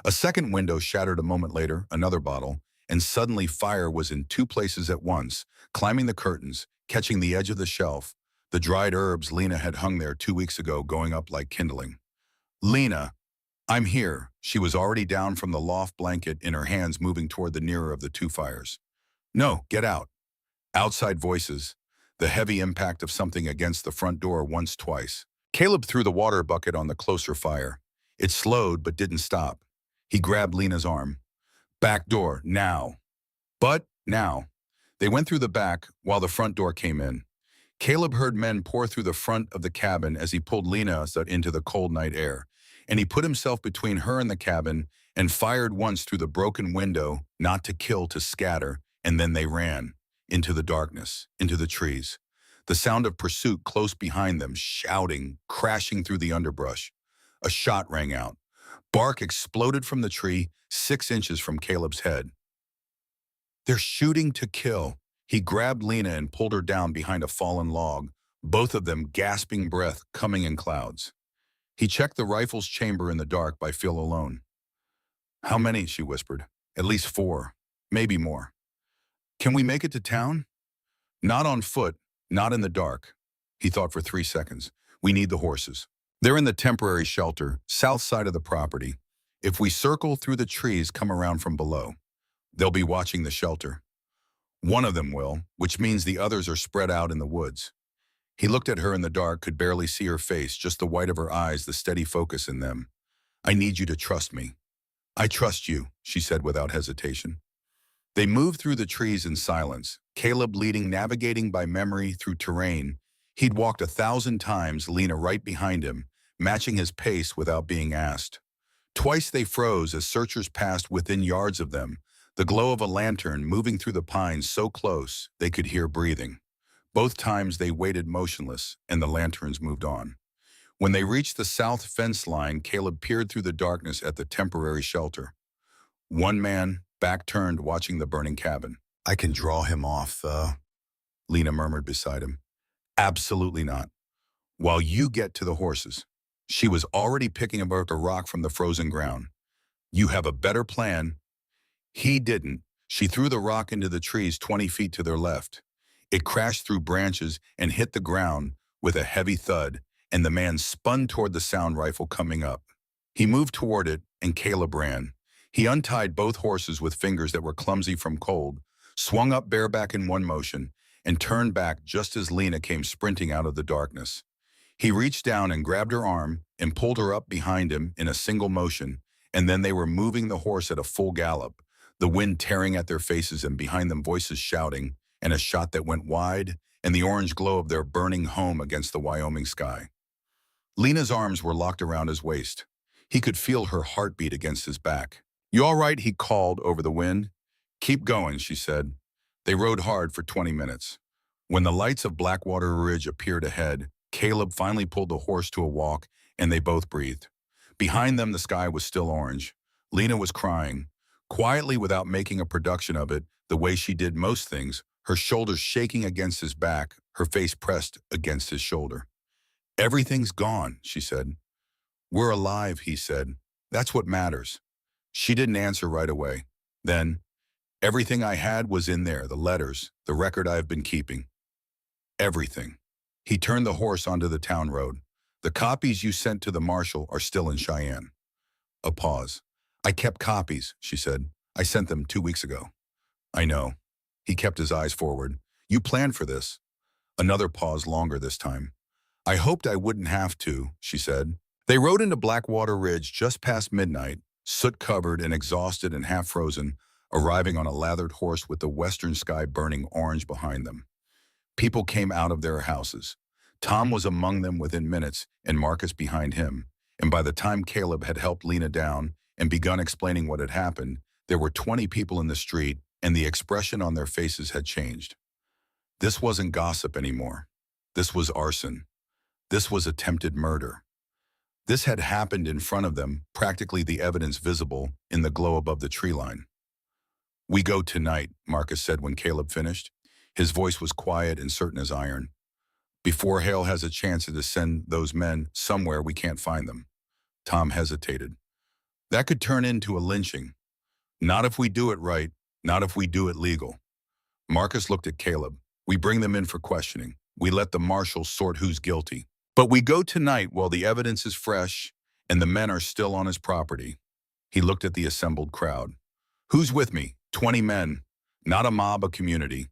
A second window shattered a moment later, another bottle, and suddenly fire was in 2 places at once, climbing the curtains, catching the edge of the shelf, the dried herbs Lena had hung there 2 weeks ago going up like kindling. "Lena, I'm here." She was already down from the loft, blanket in her hands, moving toward the nearer of the 2 fires. "No, get out." Outside voices, the heavy impact of something against the front door once, twice. Caleb threw the water bucket on the closer fire. It slowed but didn't stop. He grabbed Lena's arm. Back door, now. But now. They went through the back while the front door came in. Caleb heard men pour through the front of the cabin as he pulled Lena into the cold night air, and he put himself between her and the cabin and fired once through the broken window, not to kill, to scatter, and then they ran, into the darkness, into the trees. The sound of pursuit close behind them, shouting, crashing through the underbrush. A shot rang out. Bark exploded from the tree, 6 inches from Caleb's head. They're shooting to kill. He grabbed Lena and pulled her down behind a fallen log, both of them gasping breath coming in clouds. He checked the rifle's chamber in the dark by feel alone. How many, she whispered. At least 4, maybe more. Can we make it to town? Not on foot, not in the dark. He thought for 3 seconds. We need the horses. They're in the temporary shelter, south side of the property. If we circle through the trees, come around from below. They'll be watching the shelter. One of them will, which means the others are spread out in the woods. He looked at her in the dark, could barely see her face, just the white of her eyes, the steady focus in them. I need you to trust me. I trust you, she said without hesitation. They moved through the trees in silence, Caleb leading, navigating by memory through terrain. He'd walked 1,000 times, Lena right behind him, matching his pace without being asked. Twice they froze as searchers passed within yards of them, the glow of a lantern moving through the pines so close they could hear breathing. Both times they waited motionless, and the lanterns moved on. When they reached the south fence line, Caleb peered through the darkness at the temporary shelter. One man, back turned, watching the burning cabin. I can draw him off, Lena murmured beside him. Absolutely not. While you get to the horses. She was already picking up a rock from the frozen ground. You have a better plan. He didn't. She threw the rock into the trees 20 feet to their left. It crashed through branches and hit the ground with a heavy thud, and the man spun toward the sound rifle coming up. He moved toward it, and Caleb ran. He untied both horses with fingers that were clumsy from cold, swung up bareback in one motion, and turned back just as Lena came sprinting out of the darkness. He reached down and grabbed her arm and pulled her up behind him in a single motion, and then they were moving the horse at a full gallop, the wind tearing at their faces and behind them voices shouting, and a shot that went wide, and the orange glow of their burning home against the Wyoming sky. Lena's arms were locked around his waist. He could feel her heartbeat against his back. You all right? He called over the wind. Keep going, she said. They rode hard for 20 minutes. When the lights of Blackwater Ridge appeared ahead, Caleb finally pulled the horse to a walk, and they both breathed. Behind them, the sky was still orange. Lena was crying, quietly without making a production of it, the way she did most things, her shoulders shaking against his back, her face pressed against his shoulder. Everything's gone, she said. We're alive, he said. That's what matters. She didn't answer right away. Then, everything I had was in there, the letters, the record I have been keeping. Everything. He turned the horse onto the town road. The copies you sent to the marshal are still in Cheyenne. A pause. I kept copies, she said. I sent them 2 weeks ago. I know. He kept his eyes forward. You planned for this. Another pause, longer this time. I hoped I wouldn't have to, she said. They rode into Blackwater Ridge just past midnight, soot-covered and exhausted and half-frozen, arriving on a lathered horse with the western sky burning orange behind them. People came out of their houses. Tom was among them within minutes, and Marcus behind him. And by the time Caleb had helped Lena down and begun explaining what had happened, there were 20 people in the street, and the expression on their faces had changed. This wasn't gossip anymore. This was arson. This was attempted murder. This had happened in front of them, practically the evidence visible in the glow above the tree line. We go tonight, Marcus said when Caleb finished. His voice was quiet and certain as iron. Before Hale has a chance to send those men somewhere we can't find them. Tom hesitated. That could turn into a lynching. Not if we do it right, not if we do it legal. Marcus looked at Caleb. We bring them in for questioning. We let the marshals sort who's guilty. But we go tonight while the evidence is fresh and the men are still on his property. He looked at the assembled crowd. Who's with me? 20 men. Not a mob, a community.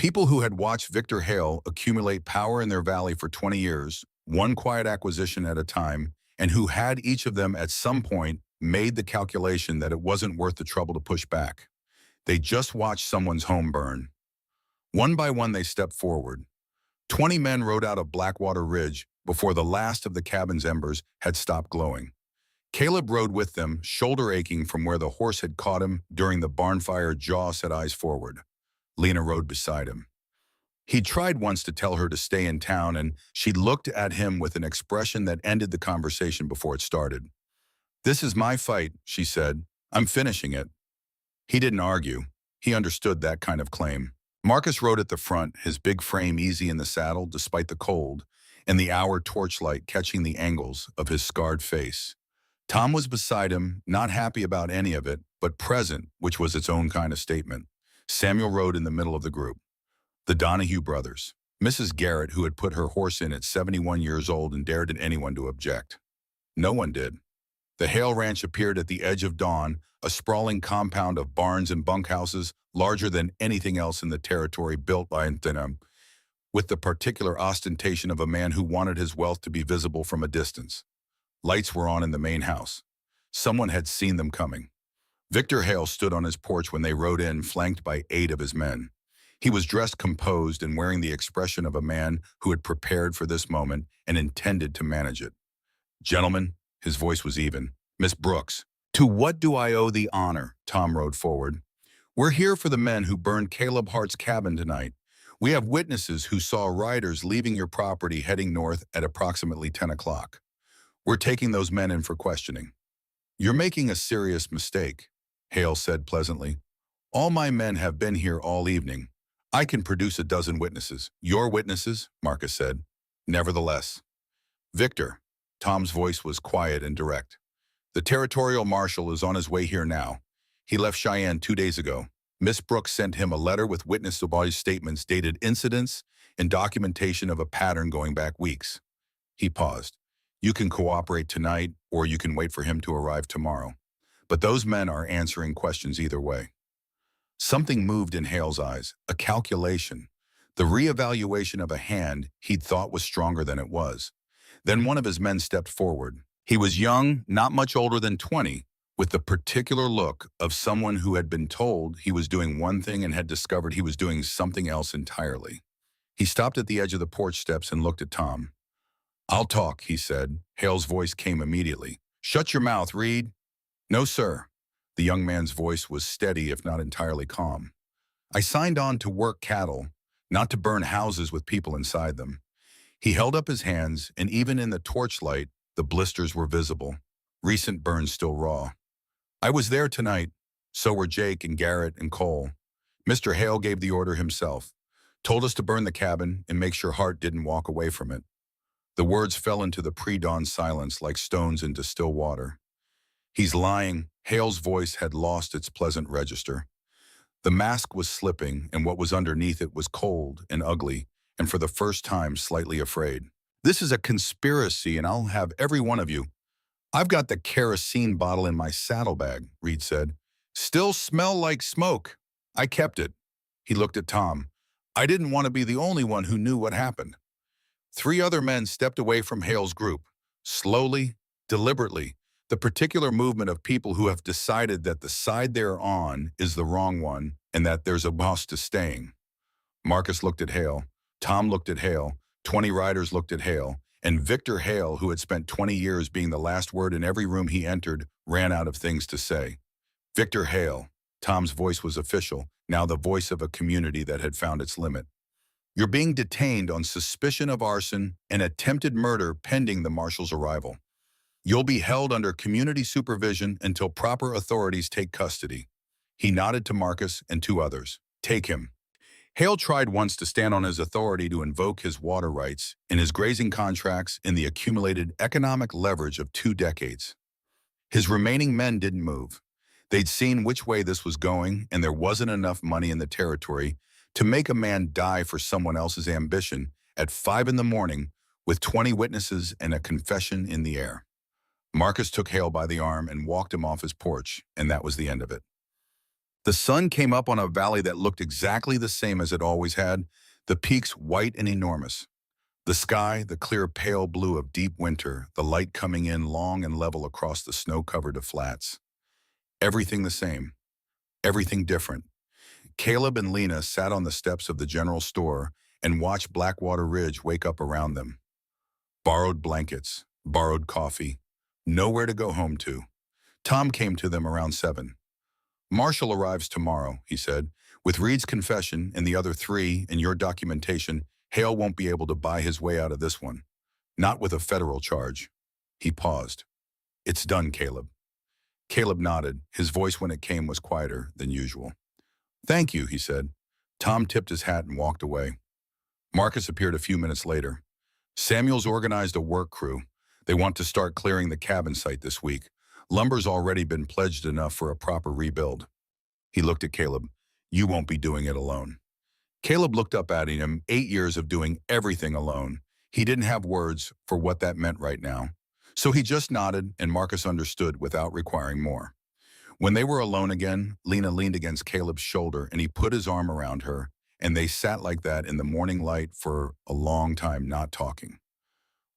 People who had watched Victor Hale accumulate power in their valley for 20 years, one quiet acquisition at a time, and who had each of them at some point made the calculation that it wasn't worth the trouble to push back. They just watched someone's home burn. One by one they stepped forward. 20 men rode out of Blackwater Ridge before the last of the cabin's embers had stopped glowing. Caleb rode with them, shoulder aching from where the horse had caught him during the barn fire. Jaw set eyes forward. Lena rode beside him. He tried once to tell her to stay in town, and she looked at him with an expression that ended the conversation before it started. "This is my fight," she said. "I'm finishing it." He didn't argue. He understood that kind of claim. Marcus rode at the front, his big frame easy in the saddle despite the cold, and the hour torchlight catching the angles of his scarred face. Tom was beside him, not happy about any of it, but present, which was its own kind of statement. Samuel rode in the middle of the group. The Donahue brothers. Mrs. Garrett, who had put her horse in at 71 years old and dared anyone to object. No one did. The Hale Ranch appeared at the edge of dawn, a sprawling compound of barns and bunkhouses, larger than anything else in the territory built by Anthena, with the particular ostentation of a man who wanted his wealth to be visible from a distance. Lights were on in the main house. Someone had seen them coming. Victor Hale stood on his porch when they rode in, flanked by 8 of his men. He was dressed composed and wearing the expression of a man who had prepared for this moment and intended to manage it. "Gentlemen," his voice was even, "Miss Brooks, to what do I owe the honor?" Tom rode forward. "We're here for the men who burned Caleb Hart's cabin tonight. We have witnesses who saw riders leaving your property heading north at approximately 10 o'clock. We're taking those men in for questioning." "You're making a serious mistake," Hale said pleasantly. "All my men have been here all evening. I can produce a dozen witnesses." "Your witnesses?" Marcus said. "Nevertheless." "Victor," Tom's voice was quiet and direct. "The territorial marshal is on his way here now. He left Cheyenne 2 days ago. Miss Brooks sent him a letter with witness body statements dated incidents and documentation of a pattern going back weeks." He paused. "You can cooperate tonight, or you can wait for him to arrive tomorrow. But those men are answering questions either way." Something moved in Hale's eyes, a calculation, the reevaluation of a hand he'd thought was stronger than it was. Then one of his men stepped forward. He was young, not much older than 20, with the particular look of someone who had been told he was doing one thing and had discovered he was doing something else entirely. He stopped at the edge of the porch steps and looked at Tom. "I'll talk," he said. Hale's voice came immediately. "Shut your mouth, Reed." "No, sir." The young man's voice was steady, if not entirely calm. "I signed on to work cattle, not to burn houses with people inside them." He held up his hands, and even in the torchlight, the blisters were visible, recent burns still raw. "I was there tonight. So were Jake and Garrett and Cole. Mr. Hale gave the order himself, told us to burn the cabin and make sure Hart didn't walk away from it." The words fell into the pre-dawn silence like stones into still water. "He's lying." Hale's voice had lost its pleasant register. The mask was slipping, and what was underneath it was cold and ugly, and for the first time slightly afraid. "This is a conspiracy, and I'll have every one of you." "I've got the kerosene bottle in my saddlebag," Reed said. "Still smell like smoke. I kept it." He looked at Tom. "I didn't want to be the only one who knew what happened." 3 other men stepped away from Hale's group, slowly, deliberately, the particular movement of people who have decided that the side they're on is the wrong one and that there's a cost to staying. Marcus looked at Hale. Tom looked at Hale. 20 riders looked at Hale. And Victor Hale, who had spent 20 years being the last word in every room he entered, ran out of things to say. Victor Hale. Tom's voice was official, now the voice of a community that had found its limit. "You're being detained on suspicion of arson and attempted murder pending the marshal's arrival. You'll be held under community supervision until proper authorities take custody." He nodded to Marcus and 2 others. "Take him." Hale tried once to stand on his authority to invoke his water rights and his grazing contracts and the accumulated economic leverage of 2 decades. His remaining men didn't move. They'd seen which way this was going, and there wasn't enough money in the territory to make a man die for someone else's ambition at 5 in the morning with 20 witnesses and a confession in the air. Marcus took Hale by the arm and walked him off his porch, and that was the end of it. The sun came up on a valley that looked exactly the same as it always had, the peaks white and enormous. The sky, the clear pale blue of deep winter, the light coming in long and level across the snow-covered flats. Everything the same, everything different. Caleb and Lena sat on the steps of the general store and watched Blackwater Ridge wake up around them. Borrowed blankets, borrowed coffee, nowhere to go home to. Tom came to them around 7. Marshall arrives tomorrow, he said. With Reed's confession and the other 3 and your documentation, Hale won't be able to buy his way out of this one. Not with a federal charge. He paused. It's done, Caleb. Caleb nodded. His voice when it came was quieter than usual. Thank you, he said. Tom tipped his hat and walked away. Marcus appeared a few minutes later. Samuel's organized a work crew. They want to start clearing the cabin site this week. Lumber's already been pledged enough for a proper rebuild. He looked at Caleb. You won't be doing it alone. Caleb looked up at him, 8 years of doing everything alone. He didn't have words for what that meant right now. So he just nodded, and Marcus understood without requiring more. When they were alone again, Lena leaned against Caleb's shoulder, and he put his arm around her, and they sat like that in the morning light for a long time, not talking.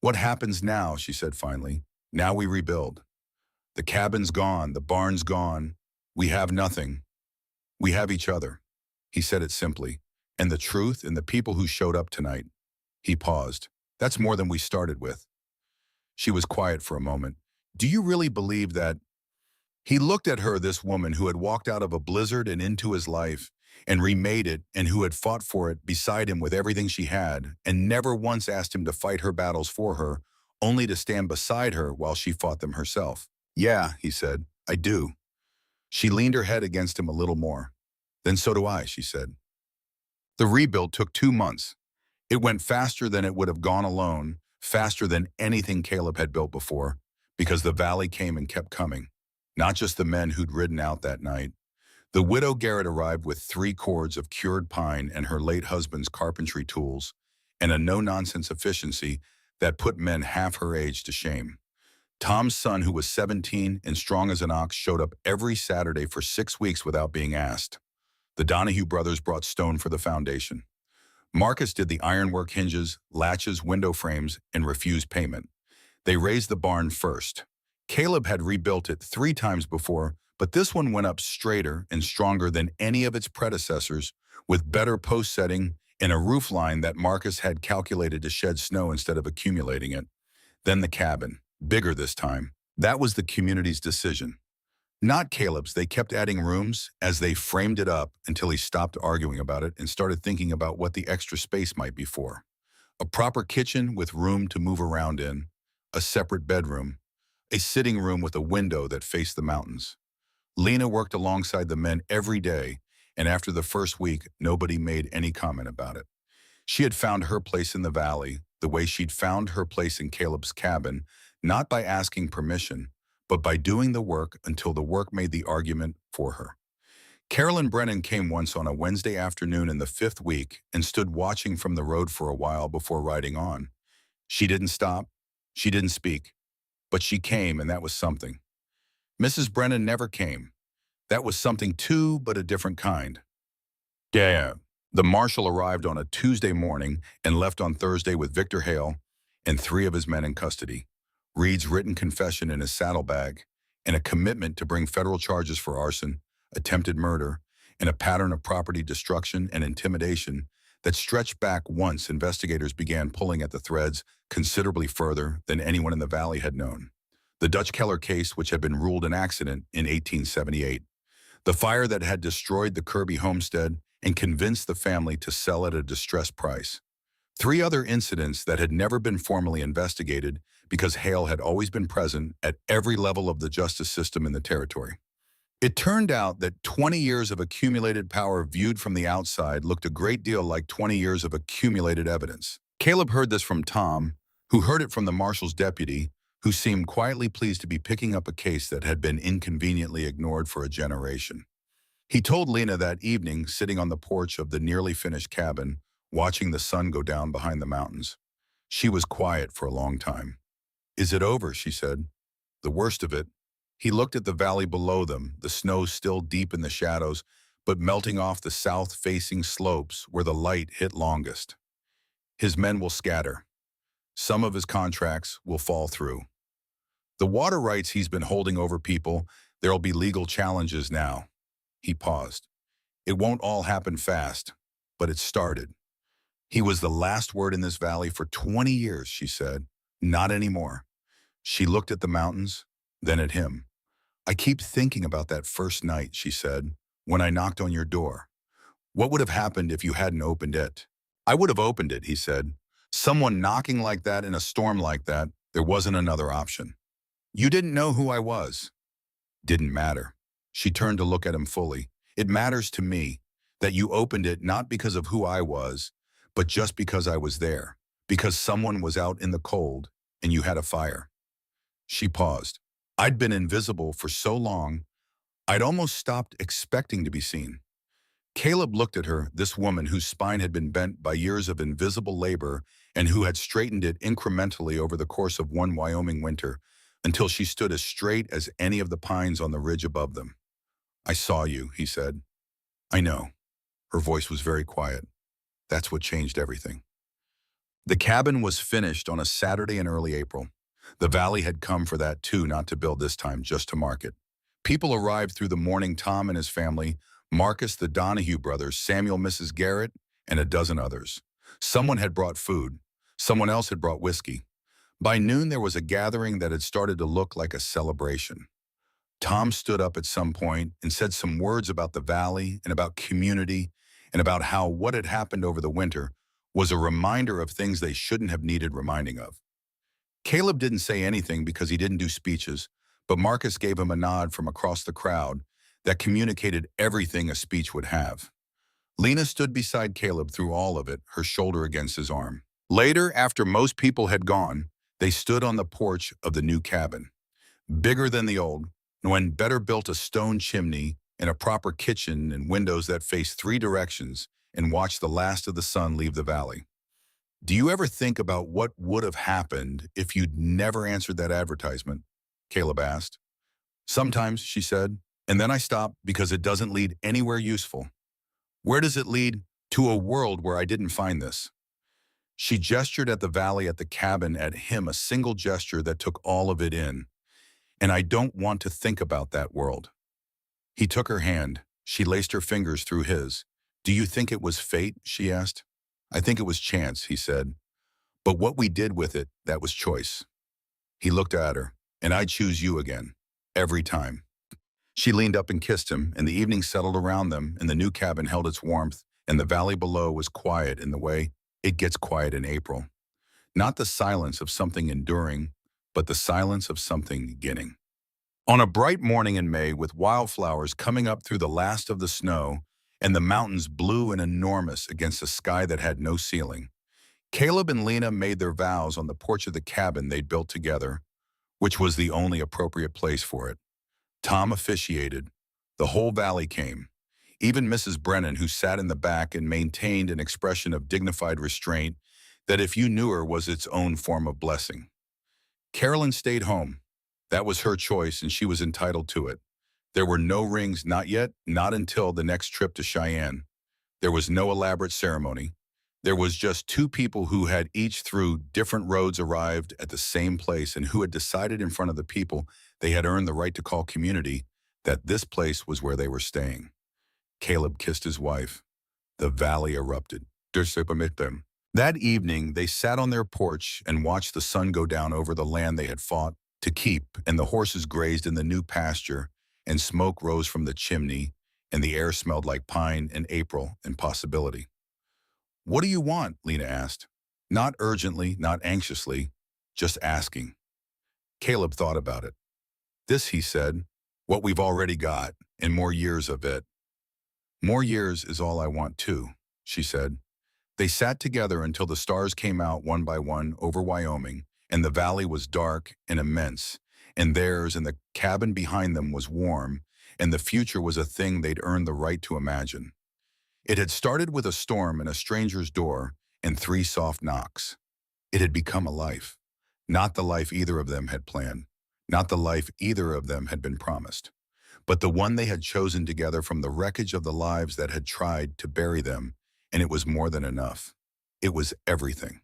What happens now, she said finally. Now we rebuild. The cabin's gone, the barn's gone. We have nothing. We have each other. He said it simply. And the truth and the people who showed up tonight. He paused. That's more than we started with. She was quiet for a moment. Do you really believe that? He looked at her, this woman who had walked out of a blizzard and into his life and remade it, and who had fought for it beside him with everything she had, and never once asked him to fight her battles for her, only to stand beside her while she fought them herself. Yeah, he said, I do. She leaned her head against him a little more. Then so do I, she said. The rebuild took 2 months. It went faster than it would have gone alone, faster than anything Caleb had built before, because the valley came and kept coming. Not just the men who'd ridden out that night. The widow Garrett arrived with 3 cords of cured pine and her late husband's carpentry tools, and a no-nonsense efficiency that put men half her age to shame. Tom's son, who was 17 and strong as an ox, showed up every Saturday for 6 weeks without being asked. The Donahue brothers brought stone for the foundation. Marcus did the ironwork, hinges, latches, window frames, and refused payment. They raised the barn first. Caleb had rebuilt it 3 times before, but this one went up straighter and stronger than any of its predecessors, with better post setting and a roof line that Marcus had calculated to shed snow instead of accumulating it. Then the cabin, bigger this time. That was the community's decision. Not Caleb's. They kept adding rooms as they framed it up until he stopped arguing about it and started thinking about what the extra space might be for. A proper kitchen with room to move around in, a separate bedroom, a sitting room with a window that faced the mountains. Lena worked alongside the men every day, and after the first week, nobody made any comment about it. She had found her place in the valley, the way she'd found her place in Caleb's cabin, not by asking permission, but by doing the work until the work made the argument for her. Carolyn Brennan came once on a Wednesday afternoon in the 5th week and stood watching from the road for a while before riding on. She didn't stop. She didn't speak. But she came, and that was something. Mrs. Brennan never came. That was something too, but a different kind. Yeah. The marshal arrived on a Tuesday morning and left on Thursday with Victor Hale and 3 of his men in custody. Reed's written confession in his saddlebag, and a commitment to bring federal charges for arson, attempted murder, and a pattern of property destruction and intimidation that stretched back once investigators began pulling at the threads considerably further than anyone in the valley had known. The Dutch Keller case, which had been ruled an accident in 1878. The fire that had destroyed the Kirby homestead and convinced the family to sell at a distressed price. 3 other incidents that had never been formally investigated because Hale had always been present at every level of the justice system in the territory. It turned out that 20 years of accumulated power viewed from the outside looked a great deal like 20 years of accumulated evidence. Caleb heard this from Tom, who heard it from the marshal's deputy, who seemed quietly pleased to be picking up a case that had been inconveniently ignored for a generation. He told Lena that evening, sitting on the porch of the nearly finished cabin, watching the sun go down behind the mountains. She was quiet for a long time. Is it over? She said. The worst of it? He looked at the valley below them, the snow still deep in the shadows, but melting off the south-facing slopes where the light hit longest. His men will scatter. Some of his contracts will fall through. The water rights he's been holding over people, there'll be legal challenges now. He paused. It won't all happen fast, but it started. He was the last word in this valley for 20 years, she said. Not anymore. She looked at the mountains, then at him. I keep thinking about that first night, she said, when I knocked on your door. What would have happened if you hadn't opened it? I would have opened it, he said. Someone knocking like that in a storm like that, there wasn't another option. You didn't know who I was. Didn't matter. She turned to look at him fully. It matters to me that you opened it not because of who I was, but just because I was there, because someone was out in the cold and you had a fire. She paused. I'd been invisible for so long, I'd almost stopped expecting to be seen. Caleb looked at her, this woman whose spine had been bent by years of invisible labor and who had straightened it incrementally over the course of one Wyoming winter, until she stood as straight as any of the pines on the ridge above them. I saw you, he said. I know. Her voice was very quiet. That's what changed everything. The cabin was finished on a Saturday in early April. The valley had come for that too, not to build this time, just to market. People arrived through the morning. Tom and his family, Marcus, the Donahue brothers, Samuel, Mrs. Garrett, and a dozen others. Someone had brought food. Someone else had brought whiskey. By noon, there was a gathering that had started to look like a celebration. Tom stood up at some point and said some words about the valley and about community and about how what had happened over the winter was a reminder of things they shouldn't have needed reminding of. Caleb didn't say anything because he didn't do speeches, but Marcus gave him a nod from across the crowd that communicated everything a speech would have. Lena stood beside Caleb through all of it, her shoulder against his arm. Later, after most people had gone, they stood on the porch of the new cabin. Bigger than the old, and better built a stone chimney and a proper kitchen and windows that faced three directions and watched the last of the sun leave the valley. Do you ever think about what would have happened if you'd never answered that advertisement? Caleb asked. Sometimes, she said, and then I stop because it doesn't lead anywhere useful. Where does it lead? To a world where I didn't find this. She gestured at the valley, at the cabin, at him, a single gesture that took all of it in. And I don't want to think about that world. He took her hand. She laced her fingers through his. Do you think it was fate? She asked. I think it was chance, he said. But what we did with it, that was choice. He looked at her. And I'd choose you again. Every time. She leaned up and kissed him, and the evening settled around them, and the new cabin held its warmth, and the valley below was quiet in the way it gets quiet in April. Not the silence of something enduring, but the silence of something beginning. On a bright morning in May, with wildflowers coming up through the last of the snow, and the mountains blue and enormous against a sky that had no ceiling, Caleb and Lena made their vows on the porch of the cabin they'd built together, which was the only appropriate place for it. Tom officiated. The whole valley came. Even Mrs. Brennan, who sat in the back and maintained an expression of dignified restraint that if you knew her was its own form of blessing. Carolyn stayed home. That was her choice, and she was entitled to it. There were no rings, not yet, not until the next trip to Cheyenne. There was no elaborate ceremony. There was just two people who had each through different roads arrived at the same place and who had decided in front of the people they had earned the right to call community that this place was where they were staying. Caleb kissed his wife. The valley erupted. That evening, they sat on their porch and watched the sun go down over the land they had fought to keep, and the horses grazed in the new pasture, and smoke rose from the chimney, and the air smelled like pine and April and possibility. What do you want? Lena asked. Not urgently, not anxiously, just asking. Caleb thought about it. This, he said, what we've already got, and more years of it. More years is all I want too, she said. They sat together until the stars came out one by one over Wyoming, and the valley was dark and immense, and theirs and the cabin behind them was warm, and the future was a thing they'd earned the right to imagine. It had started with a storm and a stranger's door and 3 soft knocks. It had become a life, not the life either of them had planned, Not the life either of them had been promised, but the one they had chosen together from the wreckage of the lives that had tried to bury them, and it was more than enough. It was everything.